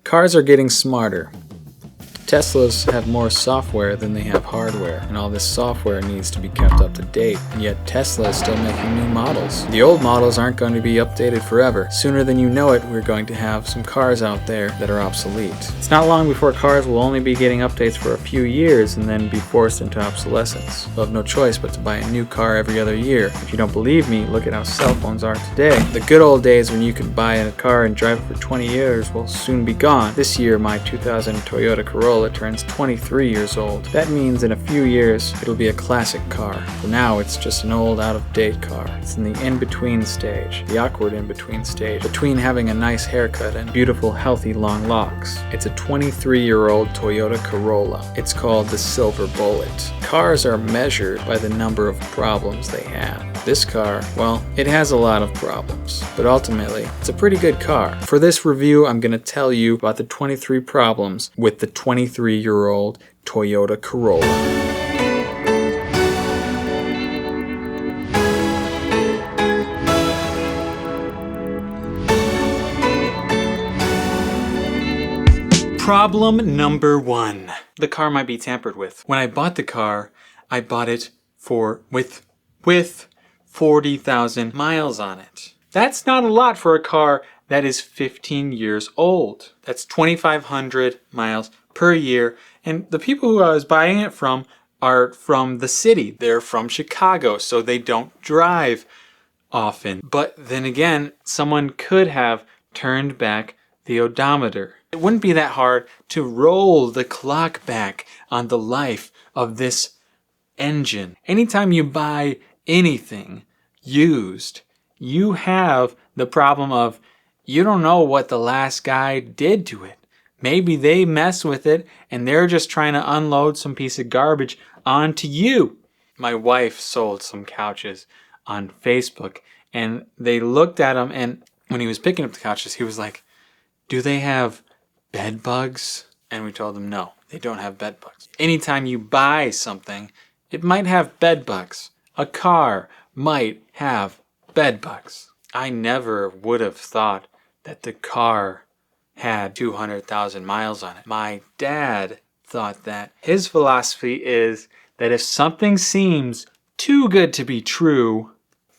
Cars are getting smarter. Teslas have more software than they have hardware, and all this software needs to be kept up to date, and yet Tesla is still making new models. The old models aren't going to be updated forever. Sooner than you know it, we're going to have some cars out there that are obsolete. It's not long before cars will only be getting updates for a few years and then be forced into obsolescence. You'll have no choice but to buy a new car every other year. If you don't believe me, look at how cell phones are today. The good old days when you could buy a car and drive it for 20 years will soon be gone. This year, my 2000 Toyota Corolla turns 23 years old. That means in a few years it'll be a classic car. For now it's just an old out-of-date car. It's in the in-between stage, the awkward in-between stage, between having a nice haircut and beautiful healthy long locks. It's a 23-year-old Toyota Corolla. It's called the Silver Bullet. Cars are measured by the number of problems they have. This car, well, it has a lot of problems, but ultimately it's a pretty good car. For this review, I'm going to tell you about the 23 problems with the 23-year-old Toyota Corolla. Problem number 1. The car might be tampered with. When I bought the car, I bought it with 40,000 miles on it. That's not a lot for a car that is 15 years old. That's 2,500 miles per year. And the people who I was buying it from are from the city. They're from Chicago, so they don't drive often. But then again, someone could have turned back the odometer. It wouldn't be that hard to roll the clock back on the life of this engine. Anytime you buy anything used, you have the problem of you don't know what the last guy did to it. Maybe they mess with it and they're just trying to unload some piece of garbage onto you. My wife sold some couches on Facebook and they looked at them, and when he was picking up the couches, he was like, "Do they have bed bugs?" And we told him no, they don't have bed bugs. Anytime you buy something, it might have bed bugs. A car might have bed bugs. I never would have thought that the car had 200,000 miles on it. My dad thought that. His philosophy is that if something seems too good to be true,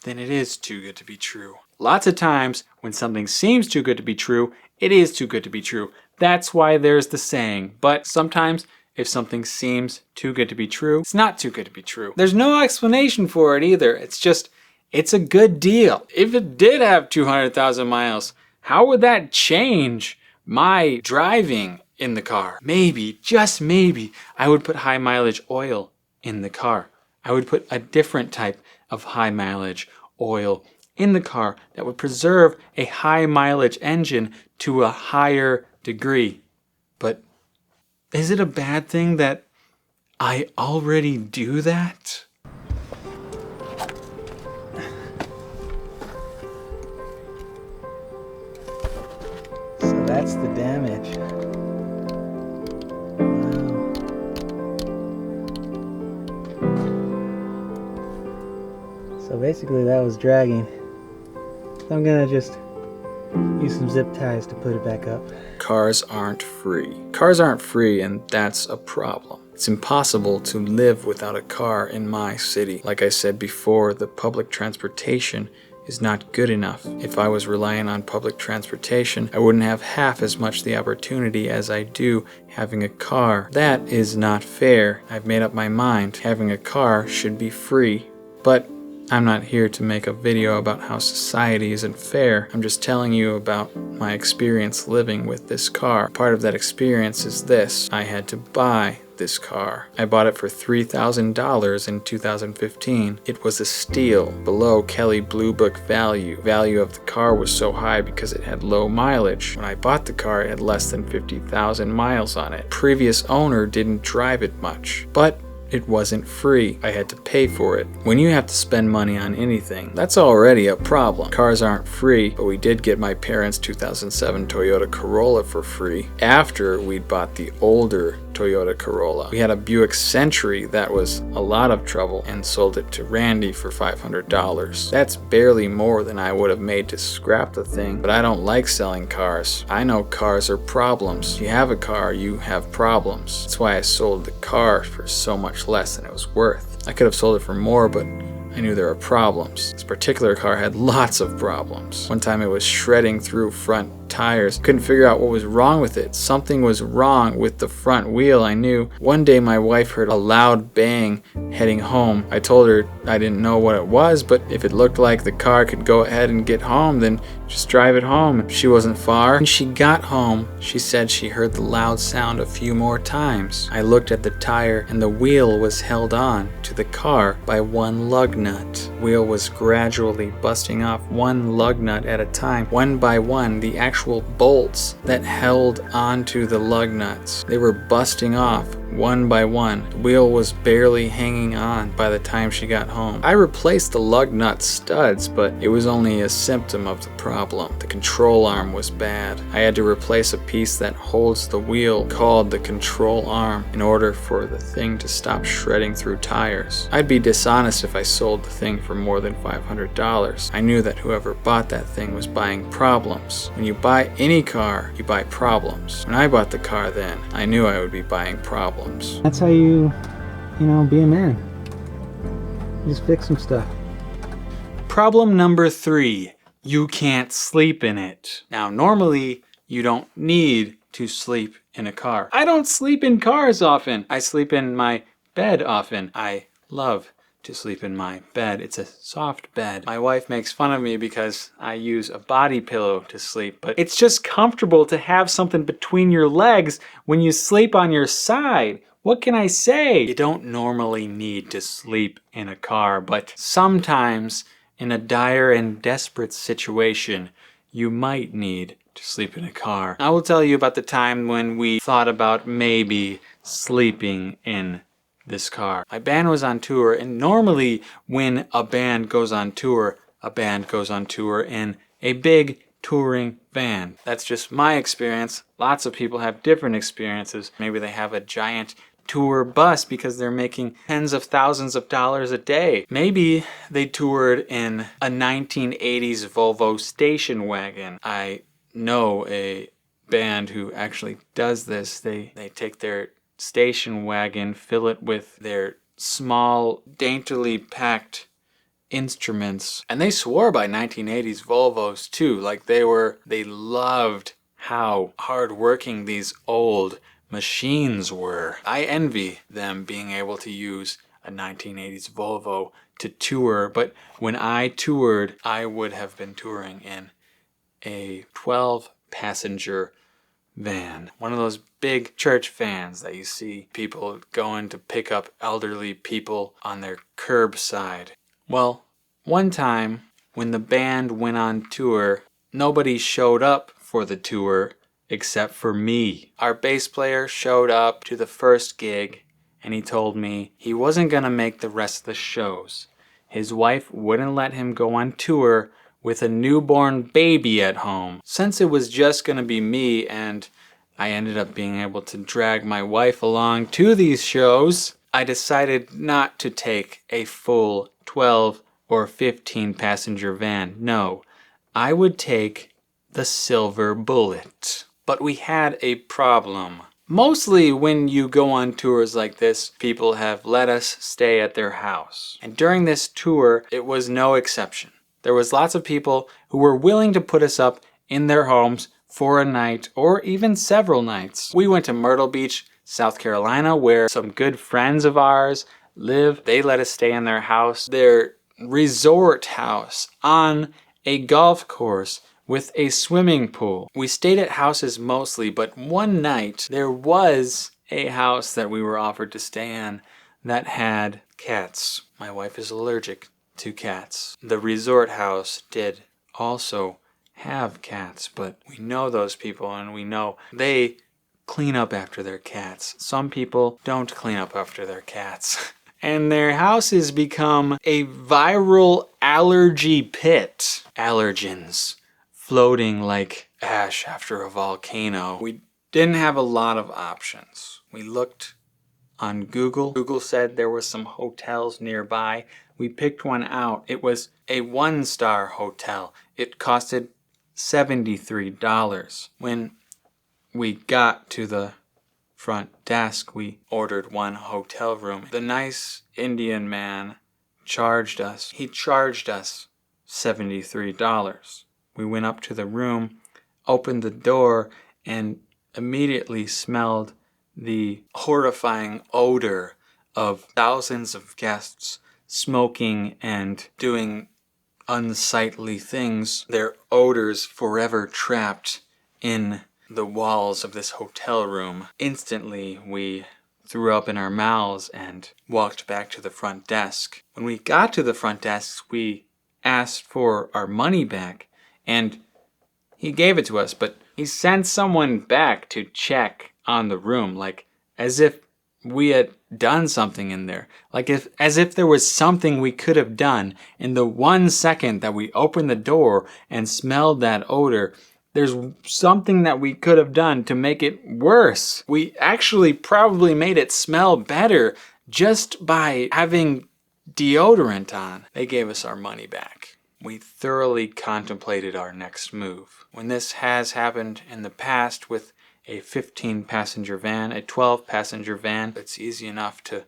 then it is too good to be true. Lots of times when something seems too good to be true, it is too good to be true. That's why there's the saying. But sometimes if something seems too good to be true, it's not too good to be true. There's no explanation for it either. It's just, it's a good deal. If it did have 200,000 miles, how would that change my driving in the car? Maybe, just maybe, I would put high mileage oil in the car. I would put a different type of high mileage oil in the car that would preserve a high mileage engine to a higher degree. But is it a bad thing that I already do that? So that's the damage. Wow. So basically that was dragging. So I'm gonna just use some zip ties to put it back up. Cars aren't free. Cars aren't free, and that's a problem. It's impossible to live without a car in my city. Like I said before, the public transportation is not good enough. If I was relying on public transportation, I wouldn't have half as much the opportunity as I do having a car. That is not fair. I've made up my mind. Having a car should be free. But I'm not here to make a video about how society isn't fair. I'm just telling you about my experience living with this car. Part of that experience is this. I had to buy this car. I bought it for $3,000 in 2015. It was a steal, below Kelley Blue Book value. Value of the car was so high because it had low mileage. When I bought the car, it had less than 50,000 miles on it. Previous owner didn't drive it much, but it wasn't free. I had to pay for it. When you have to spend money on anything, that's already a problem. Cars aren't free, but we did get my parents' 2007 Toyota Corolla for free after we'd bought the older Toyota Corolla. We had a Buick Century that was a lot of trouble and sold it to Randy for $500. That's barely more than I would have made to scrap the thing, but I don't like selling cars. I know cars are problems. If you have a car, you have problems. That's why I sold the car for so much less than it was worth. I could have sold it for more, but I knew there were problems. This particular car had lots of problems. One time it was shredding through front tires. Couldn't figure out what was wrong with it. Something was wrong with the front wheel, I knew. One day my wife heard a loud bang heading home. I told her I didn't know what it was, but if it looked like the car could go ahead and get home, then just drive it home. She wasn't far. When she got home, she said she heard the loud sound a few more times. I looked at the tire and the wheel was held on to the car by one lug nut. Wheel was gradually busting off one lug nut at a time. One by one, the actual bolts that held onto the lug nuts, they were busting off one by one. The wheel was barely hanging on by the time she got home. I replaced the lug nut studs, but it was only a symptom of the problem. The control arm was bad. I had to replace a piece that holds the wheel called the control arm in order for the thing to stop shredding through tires. I'd be dishonest if I sold the thing for more than $500. I knew that whoever bought that thing was buying problems. When you buy any car, you buy problems. When I bought the car then, I knew I would be buying problems. That's how you be a man. You just fix some stuff. Problem number 3. You can't sleep in it. Now, normally, you don't need to sleep in a car. I don't sleep in cars often. I sleep in my bed often. I love to sleep in my bed. It's a soft bed. My wife makes fun of me because I use a body pillow to sleep, but it's just comfortable to have something between your legs when you sleep on your side. What can I say? You don't normally need to sleep in a car, but sometimes in a dire and desperate situation, you might need to sleep in a car. I will tell you about the time when we thought about maybe sleeping in this car. My band was on tour, and normally when a band goes on tour in a big touring van. That's just my experience. Lots of people have different experiences. Maybe they have a giant tour bus because they're making tens of thousands of dollars a day. Maybe they toured in a 1980s Volvo station wagon. I know a band who actually does this. They take their station wagon, fill it with their small, daintily packed instruments, and they swore by 1980s Volvos too. Like they loved how hardworking these old machines were. I envy them being able to use a 1980s Volvo to tour, but when I toured, I would have been touring in a 12-passenger van. One of those big church vans that you see people going to pick up elderly people on their curbside. Well, one time when the band went on tour, nobody showed up for the tour except for me. Our bass player showed up to the first gig and he told me he wasn't gonna make the rest of the shows. His wife wouldn't let him go on tour with a newborn baby at home. Since it was just gonna be me and I ended up being able to drag my wife along to these shows, I decided not to take a full 12 or 15 passenger van. No, I would take the Silver Bullet. But we had a problem. Mostly when you go on tours like this, people have let us stay at their house. And during this tour, it was no exception. There was lots of people who were willing to put us up in their homes for a night or even several nights. We went to Myrtle Beach, South Carolina, where some good friends of ours live. They let us stay in their house, their resort house on a golf course with a swimming pool. We stayed at houses mostly, but one night there was a house that we were offered to stay in that had cats. My wife is allergic to cats. The resort house did also have cats, but we know those people and we know they clean up after their cats. Some people don't clean up after their cats. And their houses become a viral allergy pit. Allergens floating like ash after a volcano. We didn't have a lot of options. We looked on Google. Google said there were some hotels nearby. We picked one out. It was a 1-star hotel. It costed $73. When we got to the front desk, we ordered one hotel room. The nice Indian man charged us. He charged us $73. We went up to the room, opened the door, and immediately smelled the horrifying odor of thousands of guests smoking and doing unsightly things. Their odors forever trapped in the walls of this hotel room. Instantly, we threw up in our mouths and walked back to the front desk. When we got to the front desk, we asked for our money back, and he gave it to us, but he sent someone back to check on the room, like as if we had done something in there. As if there was something we could have done. In the 1 second that we opened the door and smelled that odor, there's something that we could have done to make it worse. We actually probably made it smell better just by having deodorant on. They gave us our money back. We thoroughly contemplated our next move. When this has happened in the past with a 15-passenger van, a 12-passenger van, it's easy enough to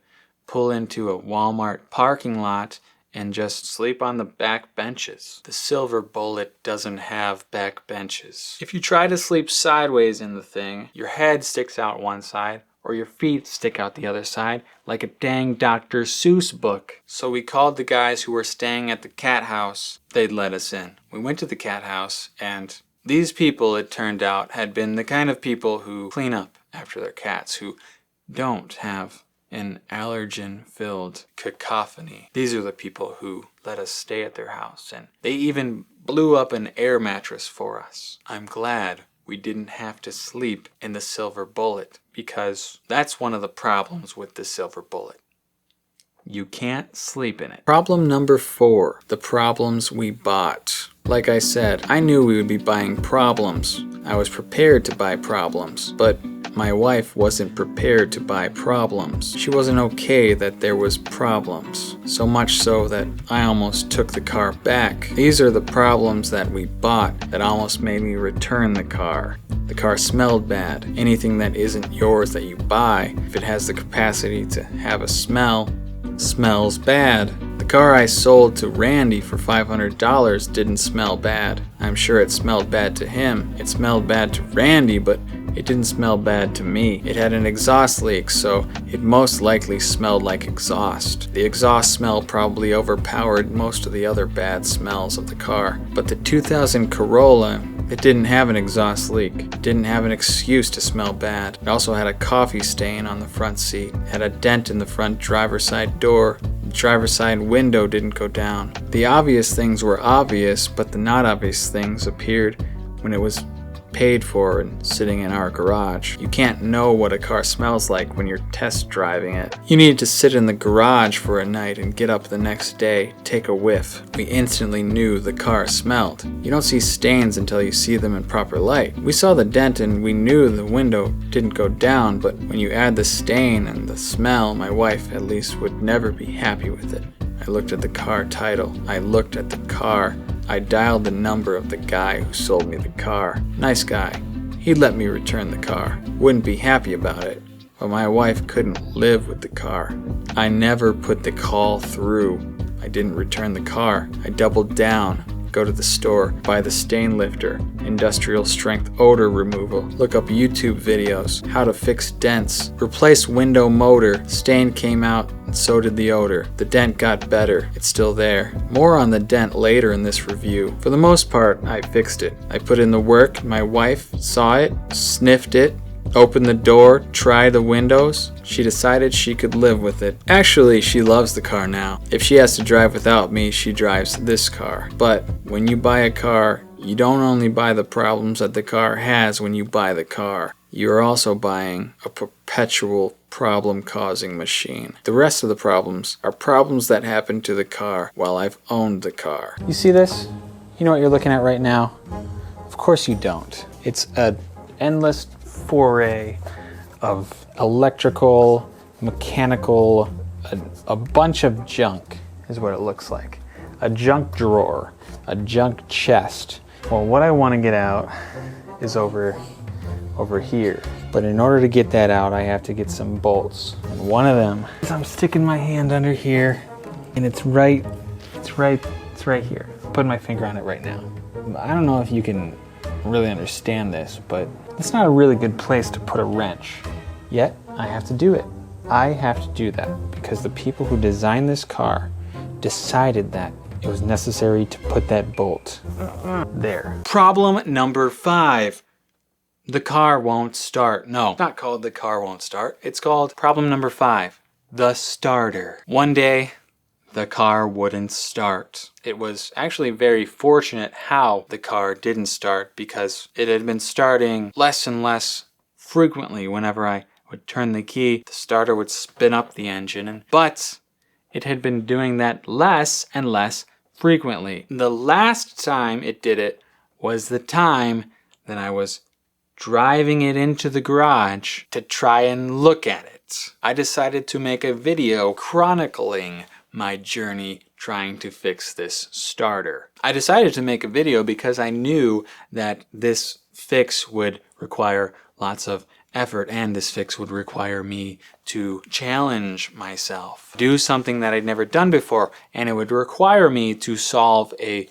pull into a Walmart parking lot and just sleep on the back benches. The Silver Bullet doesn't have back benches. If you try to sleep sideways in the thing, your head sticks out one side, or your feet stick out the other side, like a dang Dr. Seuss book. So we called the guys who were staying at the cat house. They'd let us in. We went to the cat house, and these people, it turned out, had been the kind of people who clean up after their cats, who don't have an allergen-filled cacophony. These are the people who let us stay at their house, and they even blew up an air mattress for us. I'm glad we didn't have to sleep in the Silver Bullet, because that's one of the problems with the Silver Bullet. You can't sleep in it. Problem number 4, the problems we bought. Like I said, I knew we would be buying problems. I was prepared to buy problems, but my wife wasn't prepared to buy problems. She wasn't okay that there was problems. So much so that I almost took the car back. These are the problems that we bought that almost made me return the car. The car smelled bad. Anything that isn't yours that you buy, if it has the capacity to have a smell, smells bad. The car I sold to Randy for $500 didn't smell bad. I'm sure it smelled bad to him. It smelled bad to Randy, but it didn't smell bad to me. It had an exhaust leak, so it most likely smelled like exhaust. The exhaust smell probably overpowered most of the other bad smells of the car. But the 2000 Corolla, it didn't have an exhaust leak. It didn't have an excuse to smell bad. It also had a coffee stain on the front seat. It had a dent in the front driver's side door. The driver's side window didn't go down. The obvious things were obvious, but the not obvious things appeared when it was paid for and sitting in our garage. You can't know what a car smells like when you're test driving it. You need to sit in the garage for a night and get up the next day, take a whiff. We instantly knew the car smelled. You don't see stains until you see them in proper light. We saw the dent and we knew the window didn't go down, but when you add the stain and the smell, my wife at least would never be happy with it. I looked at the car title. I looked at the car. I dialed the number of the guy who sold me the car. Nice guy. He'd let me return the car. Wouldn't be happy about it, but my wife couldn't live with the car. I never put the call through. I didn't return the car. I doubled down. Go to the store, buy the stain lifter, industrial strength odor removal, look up YouTube videos, how to fix dents, replace window motor, stain came out and so did the odor. The dent got better, it's still there. More on the dent later in this review. For the most part, I fixed it. I put in the work, my wife saw it, sniffed it, opened the door, tried the windows. She decided she could live with it. Actually, she loves the car now. If she has to drive without me, she drives this car. But when you buy a car, you don't only buy the problems that the car has when you buy the car. You're also buying a perpetual problem-causing machine. The rest of the problems are problems that happen to the car while I've owned the car. You see this? You know what you're looking at right now? Of course you don't. It's an endless foray of electrical, mechanical, a bunch of junk is what it looks like. A junk drawer, a junk chest. Well, what I want to get out is over here. But in order to get that out, I have to get some bolts. And one of them is I'm sticking my hand under here, and it's right here. Putting my finger on it right now. I don't know if you can really understand this, but it's not a really good place to put a wrench. Yet, I have to do it. I have to do that because the people who designed this car decided that it was necessary to put that bolt there. Problem number 5. The car won't start. No, it's not called the car won't start. It's called problem number 5, the starter. One day, the car wouldn't start. It was actually very fortunate how the car didn't start because it had been starting less and less frequently. Whenever I would turn the key, the starter would spin up the engine, but it had been doing that less and less frequently. The last time it did it was the time that I was driving it into the garage to try and look at it. I decided to make a video chronicling my journey trying to fix this starter. I decided to make a video because I knew that this fix would require lots of effort, and this fix would require me to challenge myself, do something that I'd never done before, and it would require me to solve a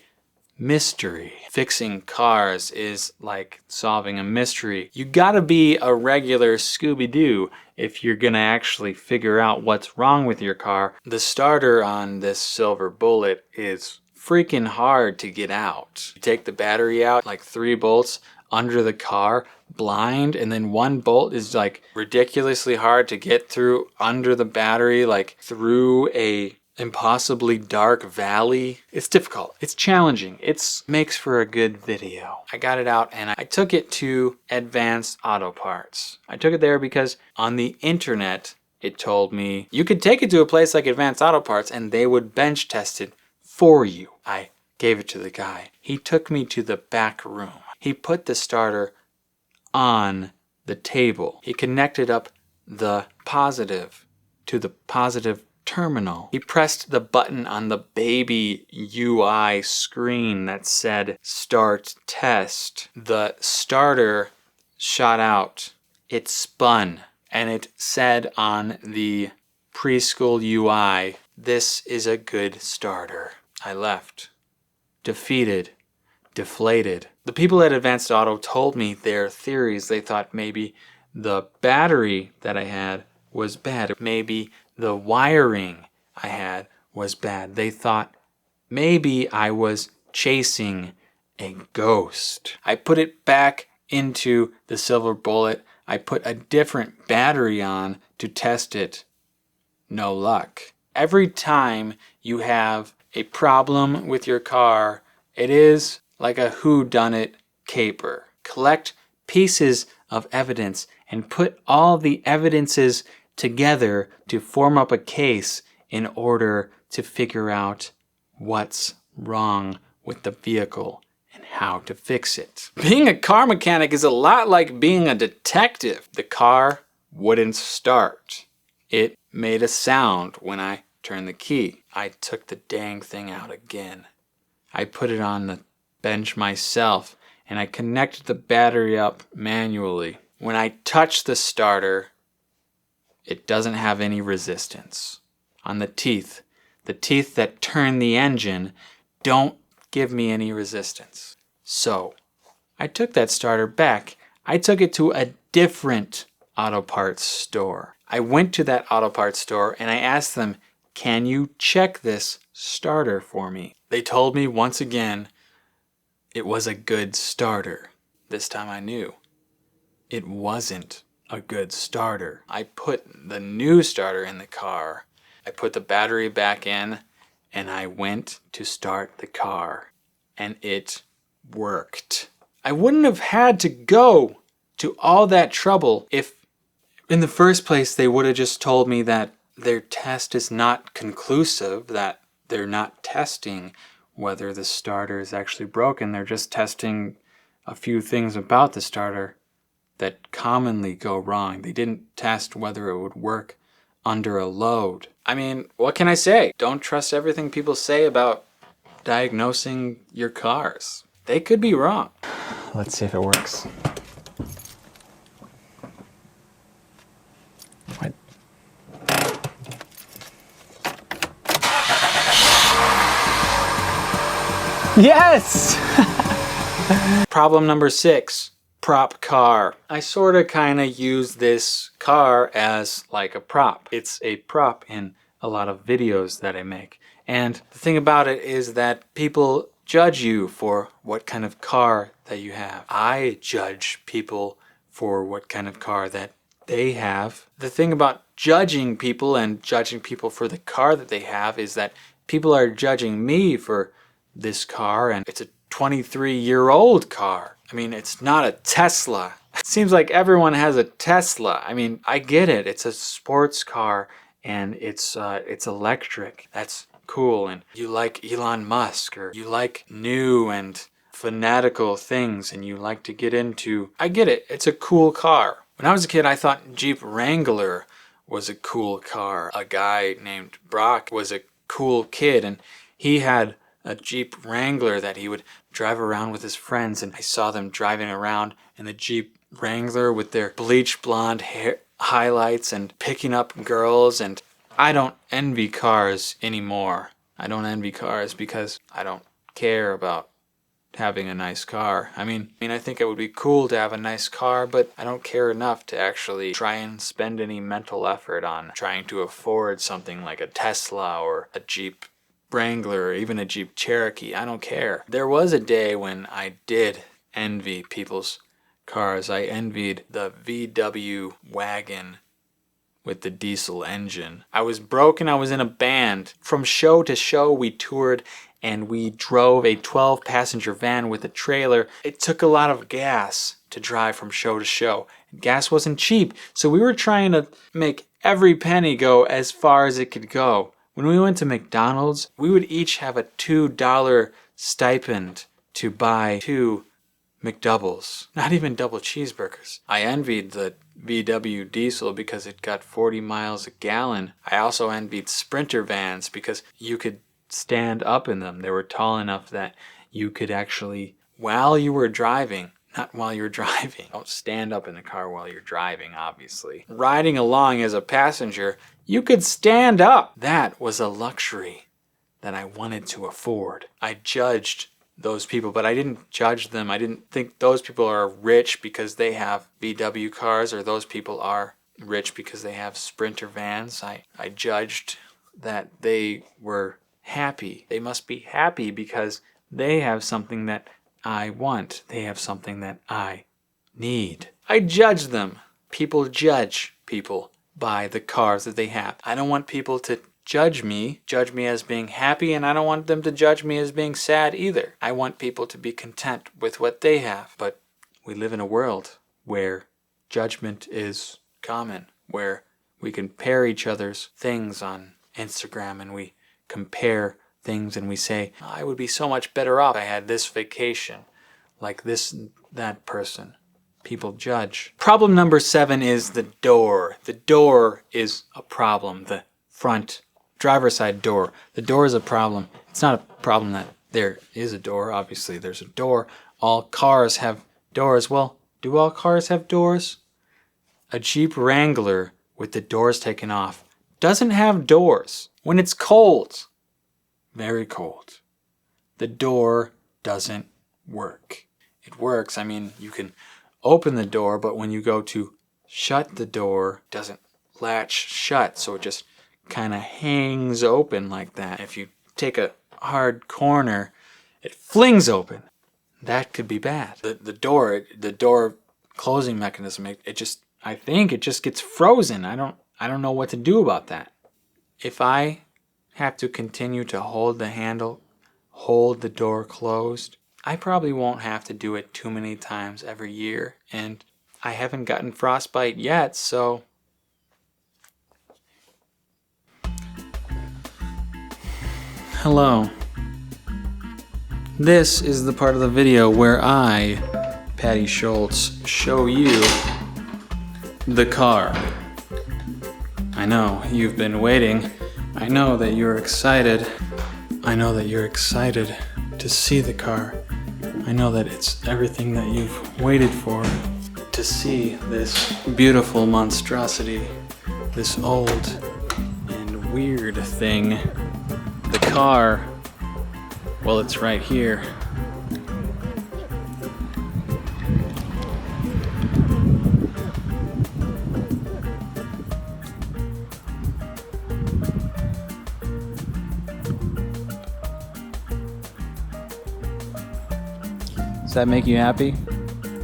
mystery. Fixing cars is like solving a mystery. You gotta be a regular Scooby-Doo if you're gonna actually figure out what's wrong with your car. The starter on this Silver Bullet is freaking hard to get out. You take the battery out, like 3 bolts under the car, blind, and then 1 bolt is like ridiculously hard to get through under the battery, like through a impossibly dark valley. It's difficult. It's challenging. It makes for a good video. I got it out and I took it to Advanced Auto Parts. I took it there because on the internet, it told me you could take it to a place like Advanced Auto Parts and they would bench test it for you. I gave it to the guy. He took me to the back room. He put the starter on the table. He connected up the positive to the positive terminal. He pressed the button on the baby UI screen that said start test. The starter shot out. It spun and it said on the preschool UI, this is a good starter. I left. Defeated. Deflated. The people at Advanced Auto told me their theories. They thought maybe the battery that I had was bad. Maybe the wiring I had was bad. They thought maybe I was chasing a ghost. I put it back into the Silver Bullet. I put a different battery on to test it. No luck. Every time you have a problem with your car, it is like a whodunit caper. Collect pieces of evidence and put all the evidences together to form up a case in order to figure out what's wrong with the vehicle and how to fix it. Being a car mechanic is a lot like being a detective. The car wouldn't start. It made a sound when I turned the key. I took the dang thing out again. I put it on the bench myself and I connected the battery up manually. When I touch the starter, it doesn't have any resistance. On the teeth that turn the engine don't give me any resistance. So I took that starter back. I took it to a different auto parts store. I went to that auto parts store and I asked them, can you check this starter for me? They told me once again it was a good starter. This time I knew it wasn't a good starter. I put the new starter in the car. I put the battery back in and I went to start the car and it worked. I wouldn't have had to go to all that trouble if in the first place they would have just told me that their test is not conclusive, that they're not testing whether the starter is actually broken. They're just testing a few things about the starter. that commonly go wrong. They didn't test whether it would work under a load. I mean, what can I say? Don't trust everything people say about diagnosing your cars. They could be wrong. Let's see if it works. What? Yes! Problem number 6. Prop car. I sorta kinda use this car as like a prop. It's a prop in a lot of videos that I make. And the thing about it is that people judge you for what kind of car that you have. I judge people for what kind of car that they have. The thing about judging people and judging people for the car that they have is that people are judging me for this car, and it's a 23-year-old car. I mean, it's not a Tesla. It seems like everyone has a Tesla. I mean, I get it. It's a sports car and it's electric. That's cool. And you like Elon Musk, or you like new and fanatical things, and you like to get into. I get it. It's a cool car. When I was a kid, I thought Jeep Wrangler was a cool car. A guy named Brock was a cool kid, and he had a Jeep Wrangler that he would drive around with his friends, and I saw them driving around in the Jeep Wrangler with their bleach blonde hair highlights and picking up girls. And I don't envy cars anymore. I don't envy cars because I don't care about having a nice car. I mean, I think it would be cool to have a nice car, but I don't care enough to actually try and spend any mental effort on trying to afford something like a Tesla or a Jeep Wrangler or even a Jeep Cherokee. I don't care. There was a day when I did envy people's cars. I envied the VW wagon with the diesel engine. I was broke and I was in a band. From show to show we toured, and we drove a 12-passenger van with a trailer. It took a lot of gas to drive from show to show. Gas wasn't cheap, so we were trying to make every penny go as far as it could go. When we went to McDonald's, we would each have a $2 stipend to buy 2 McDoubles, not even double cheeseburgers. I envied the VW diesel because it got 40 miles a gallon. I also envied Sprinter vans because you could stand up in them. They were tall enough that you could actually, while you were driving, not while you're driving. Don't stand up in the car while you're driving, obviously. Riding along as a passenger, you could stand up. That was a luxury that I wanted to afford. I judged those people, but I didn't judge them. I didn't think those people are rich because they have VW cars, or those people are rich because they have Sprinter vans. I judged that they were happy. They must be happy because they have something that I want. They have something that I need. I judge them. People judge people by the cars that they have. I don't want people to judge me as being happy, and I don't want them to judge me as being sad either. I want people to be content with what they have. But we live in a world where judgment is common, where we compare each other's things on Instagram, and we compare things and we say, I would be so much better off if I had this vacation, like this, that person. People judge. Problem number 7 is the door. The door is a problem. The front driver's side door. The door is a problem. It's not a problem that there is a door. Obviously, there's a door. All cars have doors. Well, do all cars have doors? A Jeep Wrangler with the doors taken off doesn't have doors. When it's cold, very cold, the door doesn't work. It works. I mean, you can open the door, but when you go to shut the door, it doesn't latch shut, so it just kind of hangs open like that. If you take a hard corner, it flings open. That could be bad. The door closing mechanism, I think it just gets frozen. I don't know what to do about that. If I have to continue to hold the handle, hold the door closed, I probably won't have to do it too many times every year, and I haven't gotten frostbite yet, so hello. This is the part of the video where I Patty Schultz show you the car. I know you've been waiting. I know that you're excited. I know that you're excited to see the car. I know that it's everything that you've waited for, to see this beautiful monstrosity, this old and weird thing. The car, well, it's right here. Does that make you happy?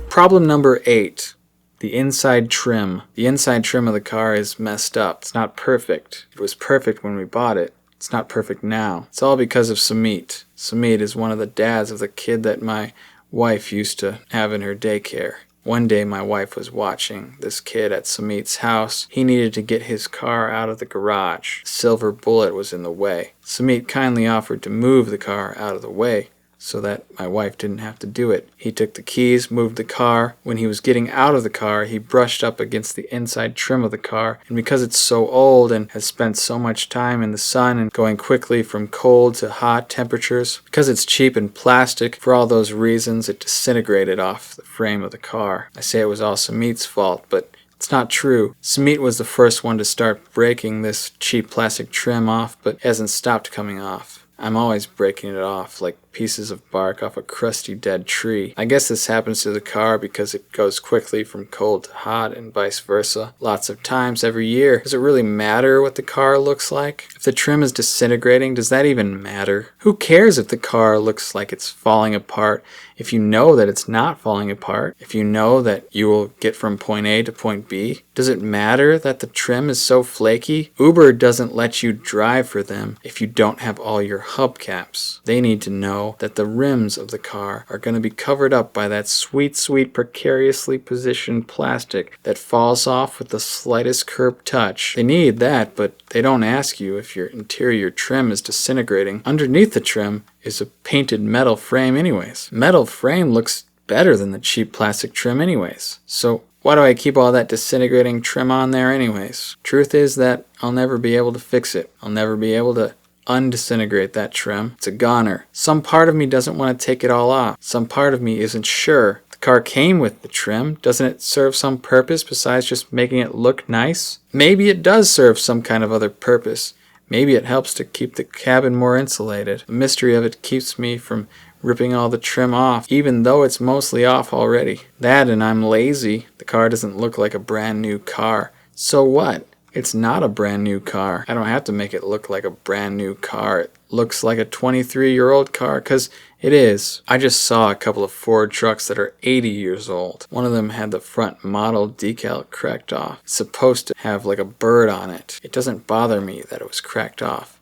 Problem number 8. The inside trim. The inside trim of the car is messed up. It's not perfect. It was perfect when we bought it. It's not perfect now. It's all because of Sumit. Sumit is one of the dads of the kid that my wife used to have in her daycare. One day my wife was watching this kid at Sumit's house. He needed to get his car out of the garage. Silver Bullet was in the way. Sumit kindly offered to move the car out of the way so that my wife didn't have to do it. He took the keys, moved the car. When he was getting out of the car, he brushed up against the inside trim of the car, and because it's so old and has spent so much time in the sun and going quickly from cold to hot temperatures, because it's cheap and plastic, for all those reasons, it disintegrated off the frame of the car. I say it was all Sumit's fault, but it's not true. Sumit was the first one to start breaking this cheap plastic trim off, but it hasn't stopped coming off. I'm always breaking it off like pieces of bark off a crusty dead tree. I guess this happens to the car because it goes quickly from cold to hot and vice versa lots of times every year. Does it really matter what the car looks like? If the trim is disintegrating, does that even matter? Who cares if the car looks like it's falling apart if you know that it's not falling apart? If you know that you will get from point A to point B? Does it matter that the trim is so flaky? Uber doesn't let you drive for them if you don't have all your hubcaps. They need to know that the rims of the car are going to be covered up by that sweet, sweet, precariously positioned plastic that falls off with the slightest curb touch. They need that, but they don't ask you if your interior trim is disintegrating. Underneath the trim is a painted metal frame anyways. Metal frame looks better than the cheap plastic trim anyways. So why do I keep all that disintegrating trim on there anyways? Truth is that I'll never be able to fix it. I'll never be able to undisintegrate that trim. It's a goner. Some part of me doesn't want to take it all off. Some part of me isn't sure. The car came with the trim. Doesn't it serve some purpose besides just making it look nice? Maybe it does serve some kind of other purpose. Maybe it helps to keep the cabin more insulated. The mystery of it keeps me from ripping all the trim off, even though it's mostly off already. That and I'm lazy. The car doesn't look like a brand new car. So what? It's not a brand new car. I don't have to make it look like a brand new car. It looks like a 23-year-old car, because it is. I just saw a couple of Ford trucks that are 80 years old. One of them had the front model decal cracked off. It's supposed to have like a bird on it. It doesn't bother me that it was cracked off.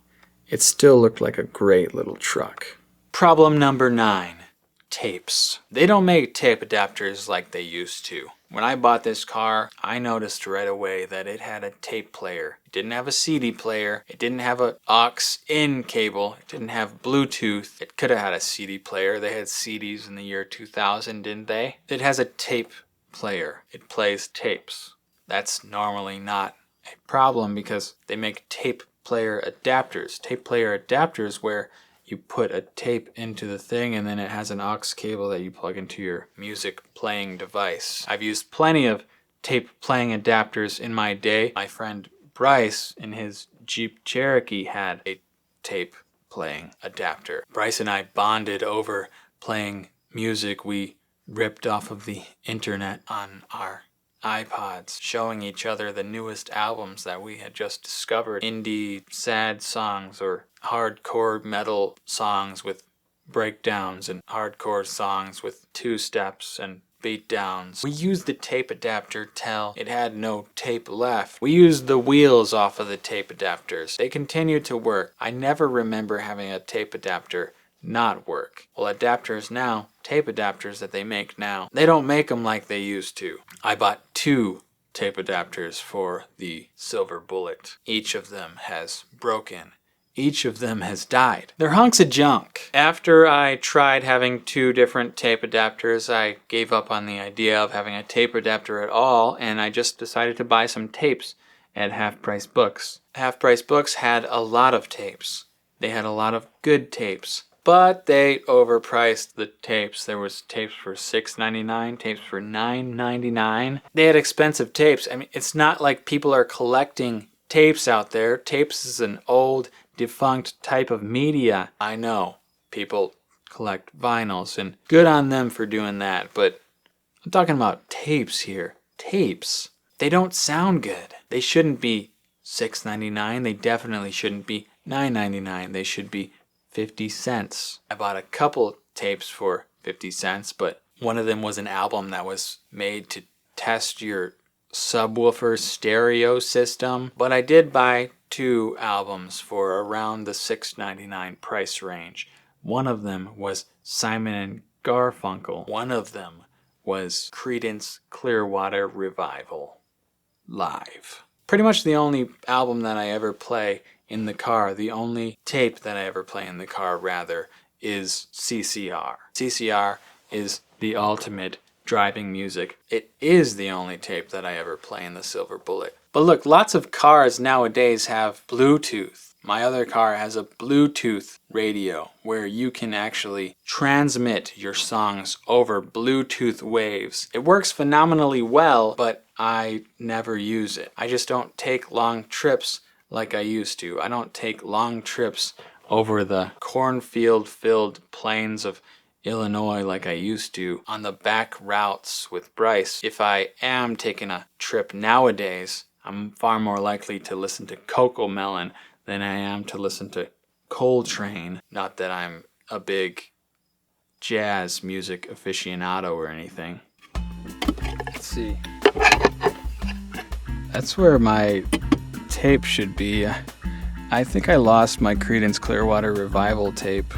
It still looked like a great little truck. Problem number 9. Tapes. They don't make tape adapters like they used to. When I bought this car, I noticed right away that it had a tape player. It didn't have a CD player. It didn't have an aux-in cable. It didn't have Bluetooth. It could have had a CD player. They had CDs in the year 2000, didn't they? It has a tape player. It plays tapes. That's normally not a problem because they make tape player adapters. Tape player adapters where you put a tape into the thing and then it has an aux cable that you plug into your music playing device. I've used plenty of tape playing adapters in my day. My friend Bryce in his Jeep Cherokee had a tape playing adapter. Bryce and I bonded over playing music we ripped off of the internet on our iPods, showing each other the newest albums that we had just discovered. Indie sad songs or hardcore metal songs with breakdowns and hardcore songs with two steps and beat downs. We used the tape adapter till it had no tape left. We used the wheels off of the tape adapters. They continued to work. I never remember having a tape adapter not work. Well, adapters now, tape adapters that they make now, they don't make them like they used to. I bought 2 tape adapters for the Silver Bullet. Each of them has broken each of them has died. They're hunks of junk. After I tried having 2 different tape adapters, I gave up on the idea of having a tape adapter at all, and I just decided to buy some tapes at Half Price Books. Half Price Books had a lot of tapes. They had a lot of good tapes, but they overpriced the tapes. There was tapes for $6.99, tapes for $9.99. They had expensive tapes. I mean, it's not like people are collecting tapes out there. Tapes is an old, defunct type of media. I know people collect vinyls, and good on them for doing that, but I'm talking about tapes here. Tapes. They don't sound good. They shouldn't be $6.99. They definitely shouldn't be $9.99. They should be 50 cents. I bought a couple tapes for 50 cents, but one of them was an album that was made to test your subwoofer stereo system. But I did buy 2 albums for around the $6.99 price range. One of them was Simon and Garfunkel. One of them was Creedence Clearwater Revival live. Pretty much the only album that I ever play in the car, the only tape that I ever play in the car, rather, is CCR. CCR is the ultimate driving music. It is the only tape that I ever play in the Silver Bullet. But look, lots of cars nowadays have Bluetooth. My other car has a Bluetooth radio where you can actually transmit your songs over Bluetooth waves. It works phenomenally well, but I never use it. I just don't take long trips like I used to. I don't take long trips over the cornfield-filled plains of Illinois like I used to on the back routes with Bryce. If I am taking a trip nowadays, I'm far more likely to listen to Coco Melon than I am to listen to Coltrane. Not that I'm a big jazz music aficionado or anything. Let's see. That's where my tape should be. I think I lost my Creedence Clearwater Revival tape.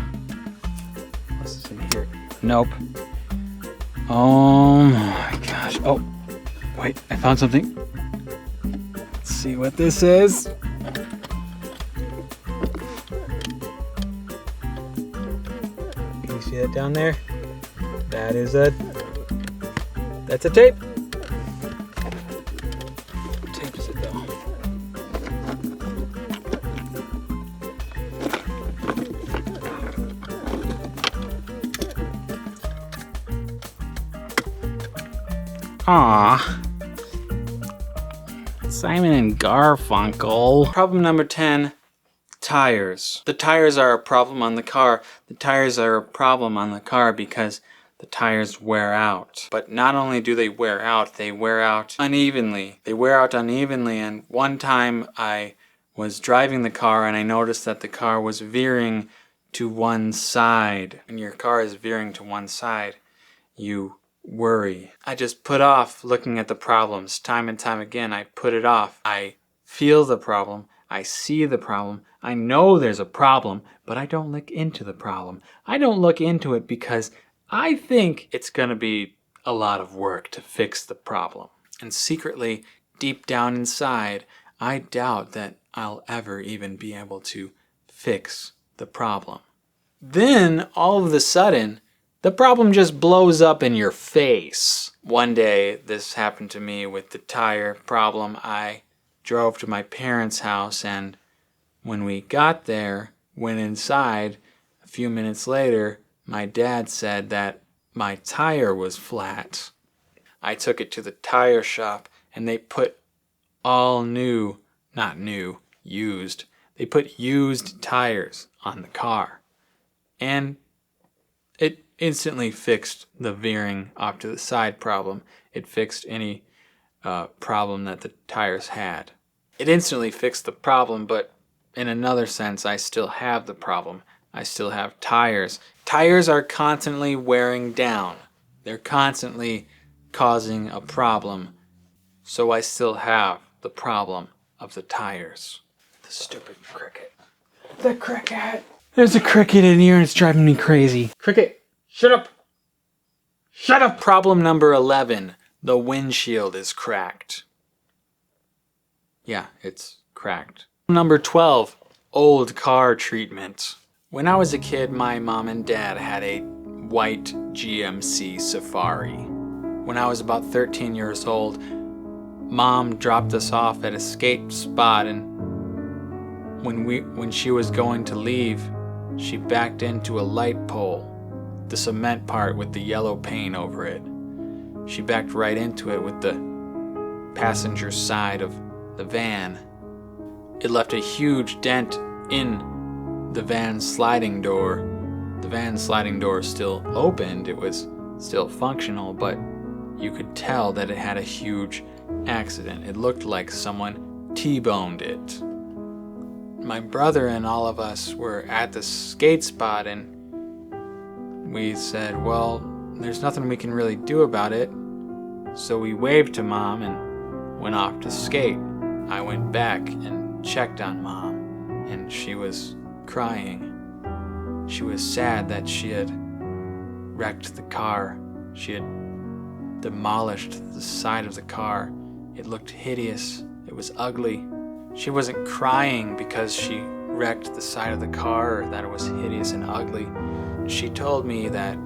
What's this in here? Nope. Oh my gosh. Oh, wait, I found something. Let's see what this is. Can you see that down there? That's a tape. What tape is it though? Aw. Simon and Garfunkel. Problem number 10, tires. The tires are a problem on the car. The tires are a problem on the car because the tires wear out. But not only do they wear out, they wear out unevenly. And one time I was driving the car and I noticed that the car was veering to one side. When your car is veering to one side, you worry. I just put off looking at the problems. Time and time again, I put it off. I feel the problem. I see the problem. I know there's a problem, but I don't look into the problem. I don't look into it because I think it's going to be a lot of work to fix the problem. And secretly, deep down inside, I doubt that I'll ever even be able to fix the problem. Then, all of a sudden, the problem just blows up in your face. One day, this happened to me with the tire problem. I drove to my parents' house, and when we got there, went inside, a few minutes later, my dad said that my tire was flat. I took it to the tire shop, and they put used. They put used tires on the car. And it instantly fixed the veering off to the side problem. It fixed any problem that the tires had. It instantly fixed the problem, but in another sense, I still have the problem. I still have tires. Tires are constantly wearing down. They're constantly causing a problem. So I still have the problem of the tires. The stupid cricket. The cricket! There's a cricket in here and it's driving me crazy. Cricket! Shut up! Shut up! Problem number 11. The windshield is cracked. Yeah, it's cracked. Number 12. old car treatment. When I was a kid, my mom and dad had a white GMC Safari. When I was about 13 years old, Mom dropped us off at a skate spot, and when she was going to leave, she backed into a light pole, the cement part with the yellow paint over it. She backed right into it with the passenger side of the van. It left a huge dent in the van's sliding door. The van's sliding door still opened, it was still functional, but you could tell that it had a huge accident. It looked like someone T-boned it. My brother and all of us were at the skate spot, and we said, well, there's nothing we can really do about it. So we waved to Mom and went off to skate. I went back and checked on Mom, and she was crying. She was sad that she had wrecked the car. She had demolished the side of the car. It looked hideous. It was ugly. She wasn't crying because she wrecked the side of the car or that it was hideous and ugly. She told me that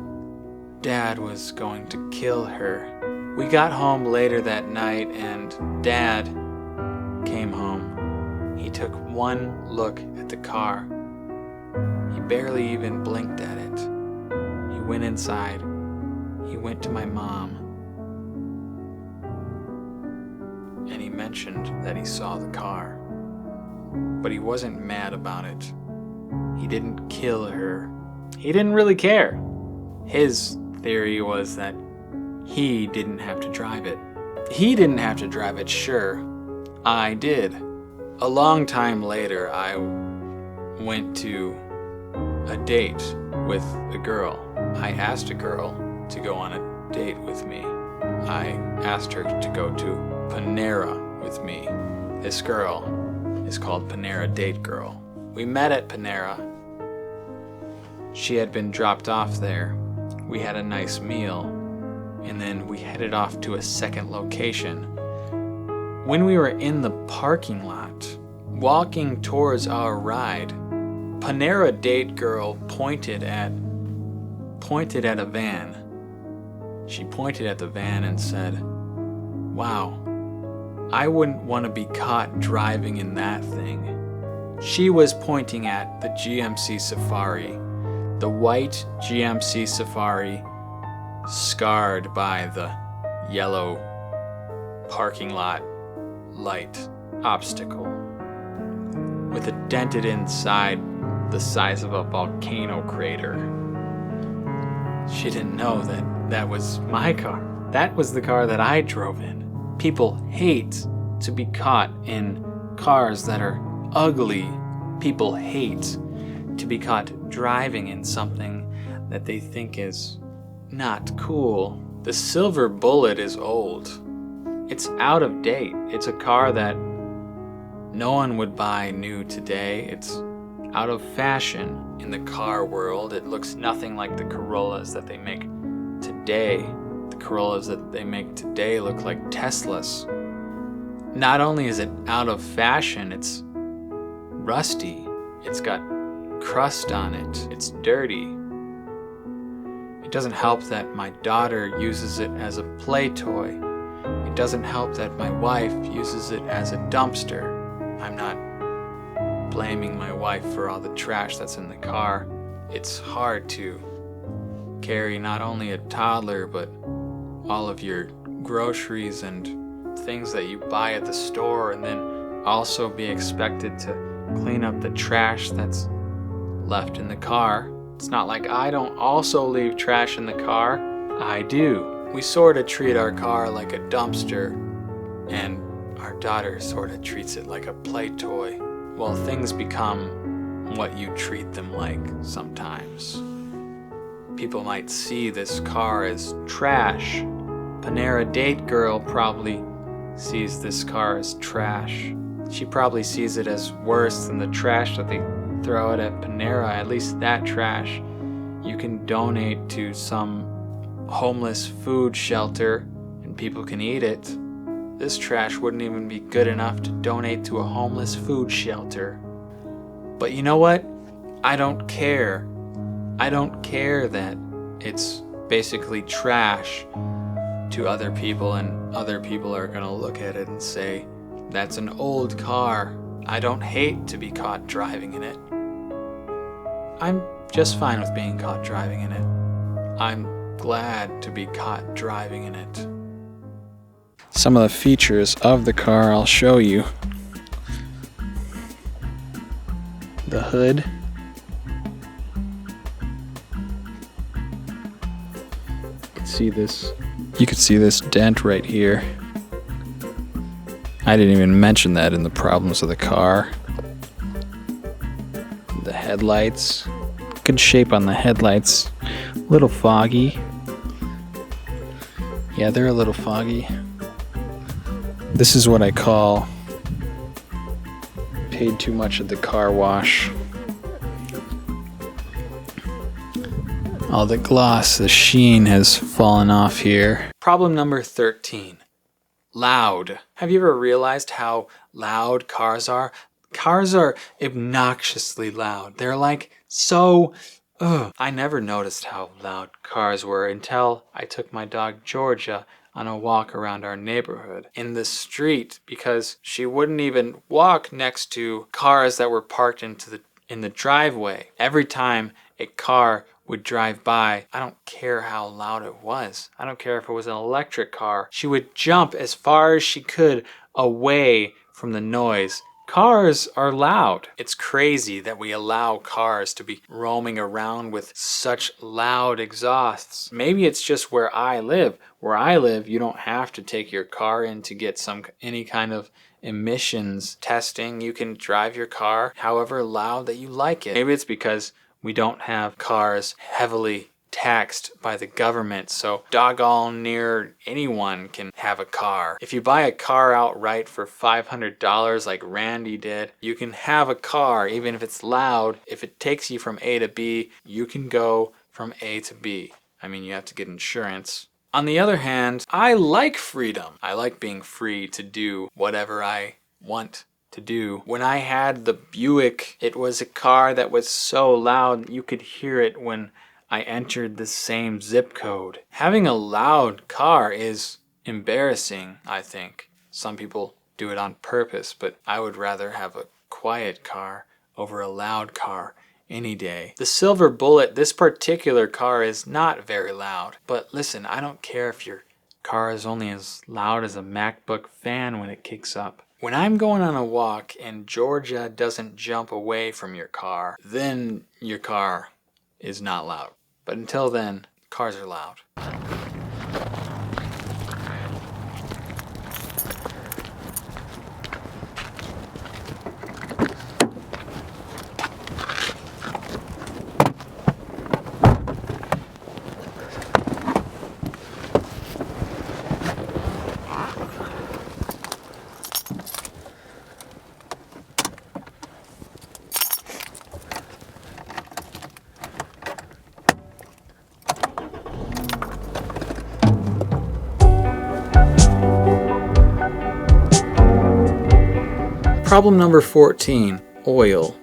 Dad was going to kill her. We got home later that night and Dad came home. He took one look at the car. He barely even blinked at it. He went inside. He went to my mom. And he mentioned that he saw the car. But he wasn't mad about it. He didn't kill her. He didn't really care. His theory was that he didn't have to drive it. He didn't have to drive it, sure. I did. A long time later, I went to a date with a girl. I asked a girl to go on a date with me. I asked her to go to Panera with me. This girl is called Panera Date Girl. We met at Panera. She had been dropped off there. We had a nice meal, and then we headed off to a second location. When we were in the parking lot, walking towards our ride, Panera Date Girl pointed at a van. She pointed at the van and said, "Wow, I wouldn't want to be caught driving in that thing." She was pointing at the GMC Safari, the white GMC Safari, scarred by the yellow parking lot light obstacle, with a dented inside the size of a volcano crater. She didn't know that that was my car. That was the car that I drove in. People hate to be caught in cars that are ugly. People hate to be caught driving in something that they think is not cool. The Silver Bullet is old. It's out of date. It's a car that no one would buy new today. It's out of fashion in the car world. It looks nothing like the Corollas that they make today. The Corollas that they make today look like Teslas. Not only is it out of fashion, it's rusty. It's got crust on it. It's dirty. It doesn't help that my daughter uses it as a play toy. It doesn't help that my wife uses it as a dumpster. I'm not blaming my wife for all the trash that's in the car. It's hard to carry not only a toddler, but all of your groceries and things that you buy at the store, and then also be expected to clean up the trash that's left in the car. It's not like I don't also leave trash in the car. I do. We sort of treat our car like a dumpster, and our daughter sort of treats it like a play toy. Well, things become what you treat them like sometimes. People might see this car as trash. Panera Date Girl probably sees this car as trash. She probably sees it as worse than the trash that they throw it at Panera. At least that trash you can donate to some homeless food shelter and people can eat it. This trash wouldn't even be good enough to donate to a homeless food shelter. But you know what? I don't care. I don't care that it's basically trash to other people, and other people are gonna look at it and say, that's an old car. I don't hate to be caught driving in it. I'm just fine with being caught driving in it. I'm glad to be caught driving in it. Some of the features of the car I'll show you. The hood. You can see this dent right here. I didn't even mention that in the problems of the car. The headlights. Good shape on the headlights. A little foggy. Yeah, they're a little foggy. This is what I call paid too much at the car wash. All the gloss, the sheen has fallen off here. Problem number 13. Loud. Have you ever realized how loud cars are? Cars are obnoxiously loud. They're like so... I never noticed how loud cars were until I took my dog Georgia on a walk around our neighborhood in the street, because she wouldn't even walk next to cars that were parked in the driveway. Every time a car would drive by, I don't care how loud it was. I don't care if it was an electric car. She would jump as far as she could away from the noise. Cars are loud. It's crazy that we allow cars to be roaming around with such loud exhausts. Maybe it's just where I live. Where I live, you don't have to take your car in to get any kind of emissions testing. You can drive your car however loud that you like it. Maybe it's because we don't have cars heavily taxed by the government, so doggone near anyone can have a car. If you buy a car outright for $500 like Randy did, you can have a car even if it's loud. If it takes you from A to B, you can go from A to B. I mean, you have to get insurance. On the other hand, I like freedom. I like being free to do whatever I want to do. When I had the Buick, it was a car that was so loud you could hear it when I entered the same zip code. Having a loud car is embarrassing, I think. Some people do it on purpose, but I would rather have a quiet car over a loud car any day. The Silver Bullet, this particular car is not very loud. But listen, I don't care if your car is only as loud as a MacBook fan when it kicks up. When I'm going on a walk and Georgia doesn't jump away from your car, then your car is not loud. But until then, cars are loud. Problem number 14, oil.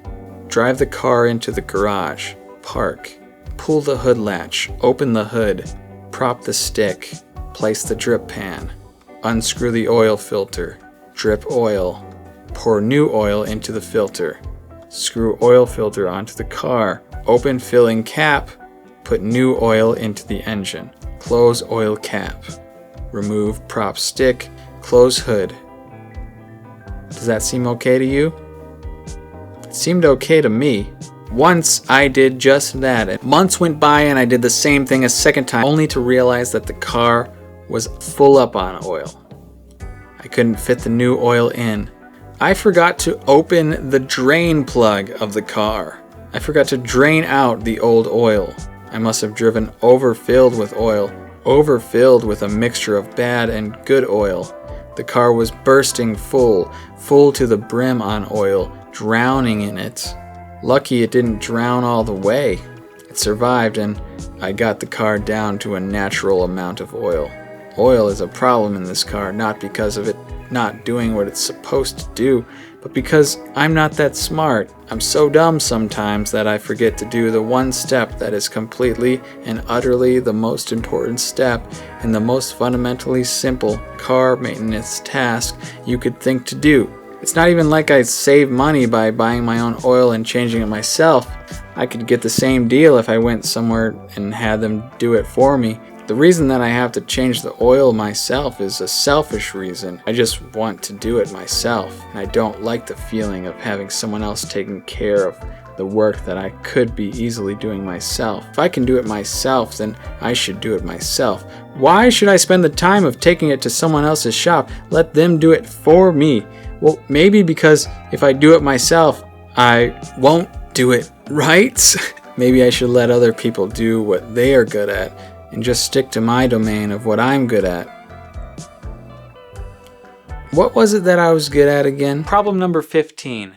Drive the car into the garage, park, pull the hood latch, open the hood, prop the stick, place the drip pan, unscrew the oil filter, drip oil, pour new oil into the filter, screw oil filter onto the car, open filling cap, put new oil into the engine, close oil cap, remove prop stick, close hood. Does that seem okay to you? It seemed okay to me. Once I did just that, and months went by and I did the same thing a second time, only to realize that the car was full up on oil. I couldn't fit the new oil in. I forgot to open the drain plug of the car. I forgot to drain out the old oil. I must have driven overfilled with oil, overfilled with a mixture of bad and good oil. The car was bursting full to the brim on oil, drowning in it. Lucky it didn't drown all the way. It survived, and I got the car down to a natural amount of oil. Oil is a problem in this car, not because of it not doing what it's supposed to do, but because I'm not that smart. I'm so dumb sometimes that I forget to do the one step that is completely and utterly the most important step and the most fundamentally simple car maintenance task you could think to do. It's not even like I save money by buying my own oil and changing it myself. I could get the same deal if I went somewhere and had them do it for me. The reason that I have to change the oil myself is a selfish reason. I just want to do it myself, and I don't like the feeling of having someone else taking care of the work that I could be easily doing myself. If I can do it myself, then I should do it myself. Why should I spend the time of taking it to someone else's shop? Let them do it for me. Well, maybe because if I do it myself, I won't do it right. Maybe I should let other people do what they are good at and just stick to my domain of what I'm good at. What was it that I was good at again? Problem number 15.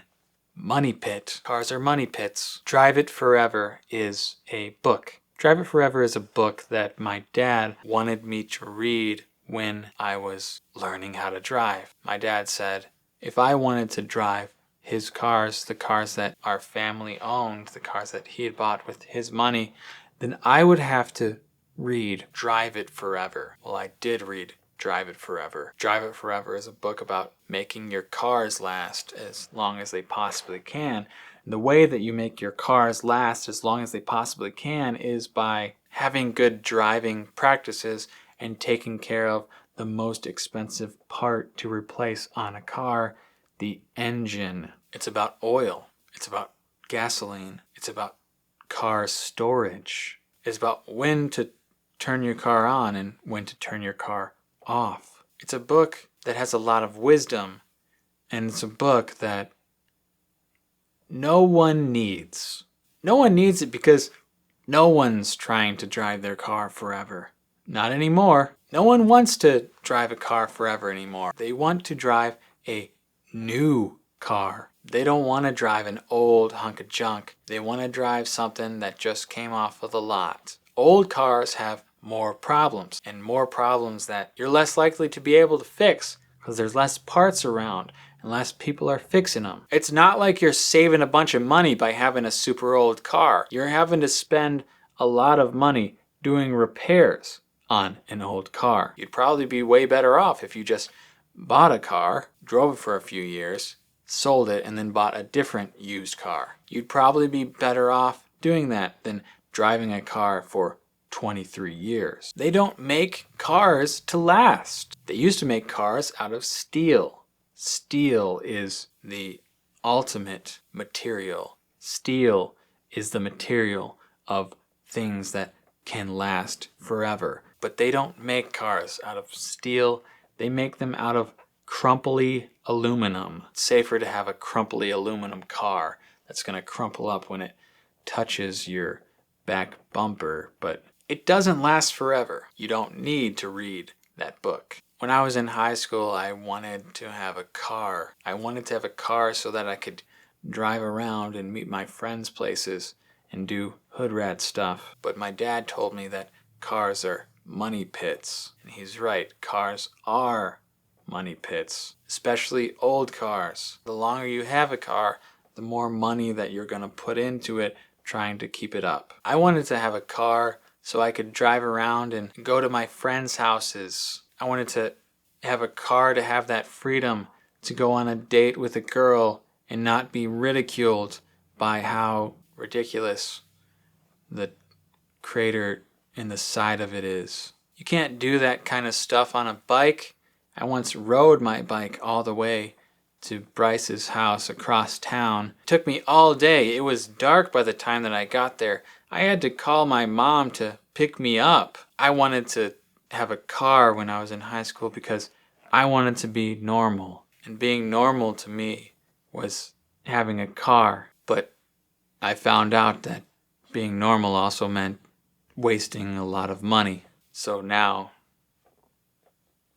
Money pit. Cars are money pits. Drive It Forever is a book. Drive It Forever is a book that my dad wanted me to read when I was learning how to drive. My dad said if I wanted to drive his cars, the cars that our family owned, the cars that he had bought with his money, then I would have to read Drive It Forever. Well, I did read Drive It Forever. Drive It Forever is a book about making your cars last as long as they possibly can. And the way that you make your cars last as long as they possibly can is by having good driving practices and taking care of the most expensive part to replace on a car, the engine. It's about oil. It's about gasoline. It's about car storage. It's about when to turn your car on and when to turn your car off. It's a book that has a lot of wisdom, and it's a book that no one needs. No one needs it because no one's trying to drive their car forever. Not anymore. No one wants to drive a car forever anymore. They want to drive a new car. They don't want to drive an old hunk of junk. They want to drive something that just came off of the lot. Old cars have more problems, and more problems that you're less likely to be able to fix because there's less parts around and less people are fixing them. It's not like you're saving a bunch of money by having a super old car. You're having to spend a lot of money doing repairs on an old car. You'd probably be way better off if you just bought a car, drove it for a few years, sold it, and then bought a different used car. You'd probably be better off doing that than driving a car for 23 years. They don't make cars to last. They used to make cars out of steel. Steel is the ultimate material. Steel is the material of things that can last forever. But they don't make cars out of steel. They make them out of crumply aluminum. It's safer to have a crumply aluminum car that's going to crumple up when it touches your back bumper, but it doesn't last forever. You don't need to read that book. When I was in high school, I wanted to have a car. I wanted to have a car so that I could drive around and meet my friends' places and do hood rat stuff. But my dad told me that cars are money pits. And he's right. Cars are money pits, especially old cars. The longer you have a car, the more money that you're going to put into it trying to keep it up. I wanted to have a car so I could drive around and go to my friends' houses. I wanted to have a car to have that freedom to go on a date with a girl and not be ridiculed by how ridiculous the crater in the side of it is. You can't do that kind of stuff on a bike. I once rode my bike all the way to Bryce's house across town. It took me all day. It was dark by the time that I got there. I had to call my mom to pick me up. I wanted to have a car when I was in high school because I wanted to be normal. And being normal to me was having a car. But I found out that being normal also meant wasting a lot of money. So now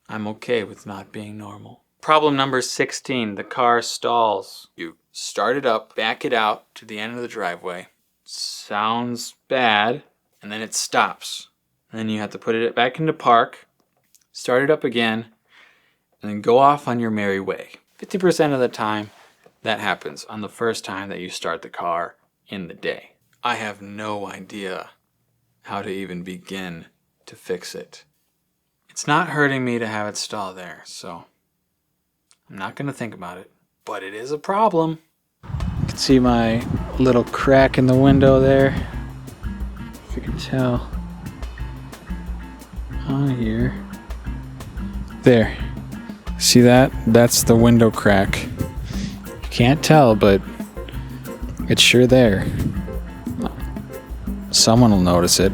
I'm okay with not being normal. Problem number 16, the car stalls. You start it up, back it out to the end of the driveway. Sounds bad, and then it stops. And then you have to put it back into park, start it up again, and then go off on your merry way. 50% of the time, that happens on the first time that you start the car in the day. I have no idea how to even begin to fix it. It's not hurting me to have it stall there, so I'm not going to think about it. But it is a problem. You can see my little crack in the window there. If you can tell. On here. There. See that? That's the window crack. You can't tell, but it's sure there. Someone will notice it.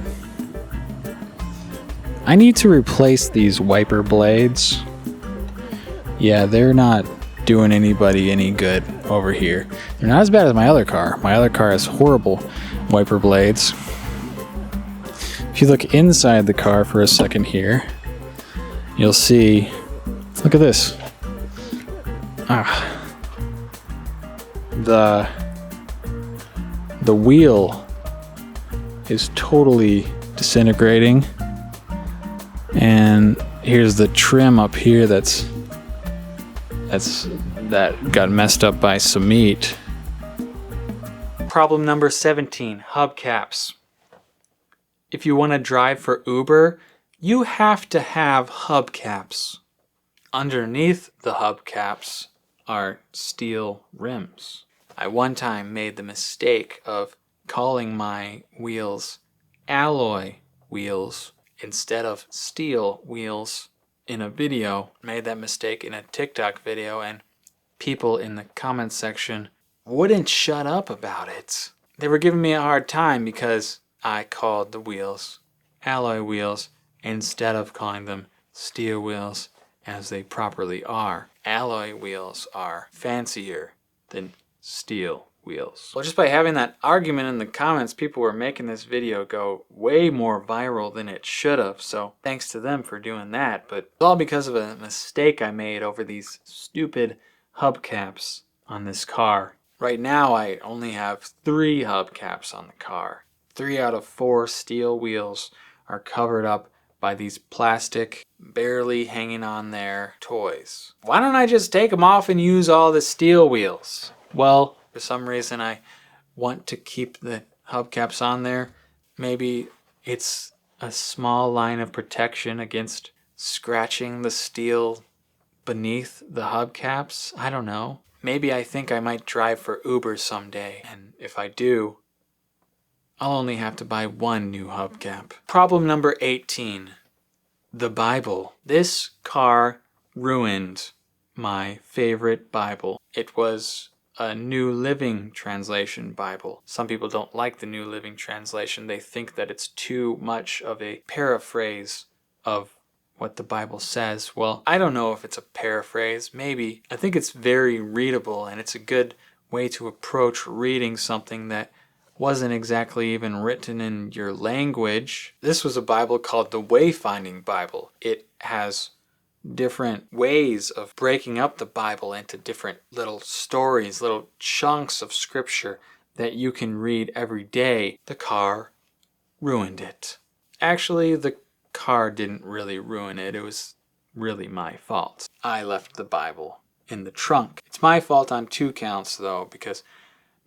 I need to replace these wiper blades. Yeah, they're not doing anybody any good over here. They're not as bad as my other car. My other car has horrible wiper blades. If you look inside the car for a second here, you'll see, look at this. The wheel is totally disintegrating. And here's the trim up here that got messed up by some meat. Problem number 17, hubcaps. If you want to drive for Uber, you have to have hubcaps. Underneath the hubcaps are steel rims. I one time made the mistake of calling my wheels alloy wheels instead of steel wheels in a video. Made that mistake in a TikTok video, and people in the comment section wouldn't shut up about it. They were giving me a hard time because I called the wheels alloy wheels instead of calling them steel wheels as they properly are. Alloy wheels are fancier than steel wheels. Well, just by having that argument in the comments, people were making this video go way more viral than it should have. So thanks to them for doing that. But it's all because of a mistake I made over these stupid hubcaps on this car. Right now, I only have 3 hubcaps on the car. 3 out of 4 steel wheels are covered up by these plastic, barely hanging on there toys. Why don't I just take them off and use all the steel wheels? Well, for some reason I want to keep the hubcaps on there. Maybe it's a small line of protection against scratching the steel beneath the hubcaps. I don't know. Maybe I think I might drive for Uber someday, and if I do, I'll only have to buy 1 new hubcap. Problem number 18, the Bible. This car ruined my favorite Bible. It was a New Living Translation Bible. Some people don't like the New Living Translation. They think that it's too much of a paraphrase of what the Bible says. Well, I don't know if it's a paraphrase. Maybe. I think it's very readable, and it's a good way to approach reading something that wasn't exactly even written in your language. This was a Bible called the Wayfinding Bible. It has different ways of breaking up the Bible into different little stories, little chunks of scripture that you can read every day. The car ruined it. Actually, the car didn't really ruin it. It was really my fault. I left the Bible in the trunk. It's my fault on 2 counts, though, because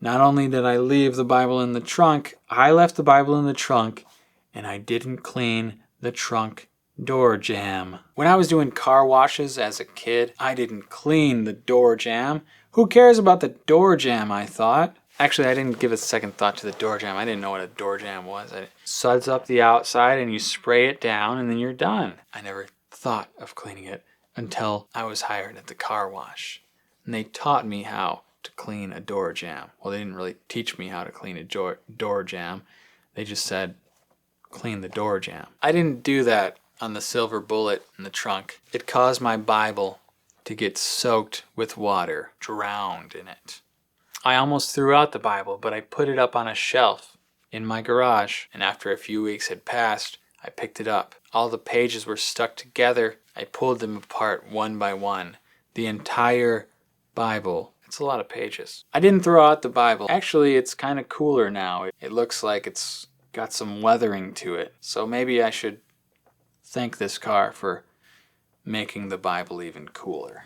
not only did I leave the Bible in the trunk, I left the Bible in the trunk, and I didn't clean the trunk door jamb. When I was doing car washes as a kid, I didn't clean the door jamb. Who cares about the door jamb, I thought. Actually, I didn't give a second thought to the door jamb. I didn't know what a door jamb was. It suds up the outside and you spray it down and then you're done. I never thought of cleaning it until I was hired at the car wash. And they taught me how to clean a door jamb. Well, they didn't really teach me how to clean a door jamb. They just said, clean the door jamb. I didn't do that on the silver bullet in the trunk. It caused my Bible to get soaked with water, drowned in it. I almost threw out the Bible, but I put it up on a shelf in my garage, and after a few weeks had passed, I picked it up. All the pages were stuck together. I pulled them apart one by one. The entire Bible. It's a lot of pages. I didn't throw out the Bible. Actually, it's kind of cooler now. It looks like it's got some weathering to it. So maybe I should thank this car for making the Bible even cooler.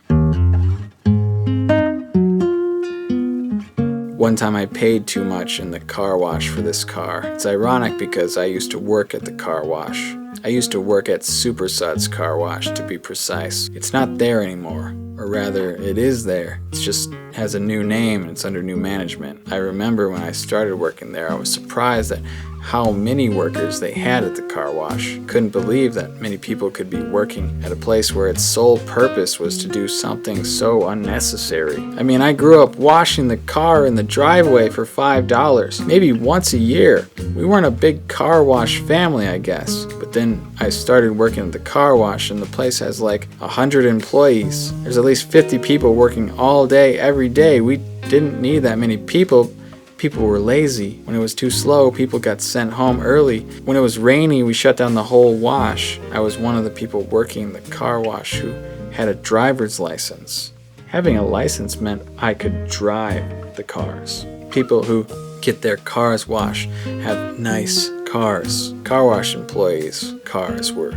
One time I paid too much in the car wash for this car. It's ironic because I used to work at the car wash. I used to work at Super Suds Car Wash, to be precise. It's not there anymore. Or rather, it is there. It just has a new name and it's under new management. I remember when I started working there, I was surprised at how many workers they had at the car wash. Couldn't believe that many people could be working at a place where its sole purpose was to do something so unnecessary. I mean, I grew up washing the car in the driveway for $5, maybe once a year. We weren't a big car wash family, I guess. But then I started working at the car wash and the place has like 100 employees. There's at least 50 people working all day, every day. We didn't need that many people. People were lazy. When it was too slow, people got sent home early. When it was rainy, we shut down the whole wash. I was one of the people working the car wash who had a driver's license. Having a license meant I could drive the cars. People who get their cars washed have nice cars. Car wash employees' cars were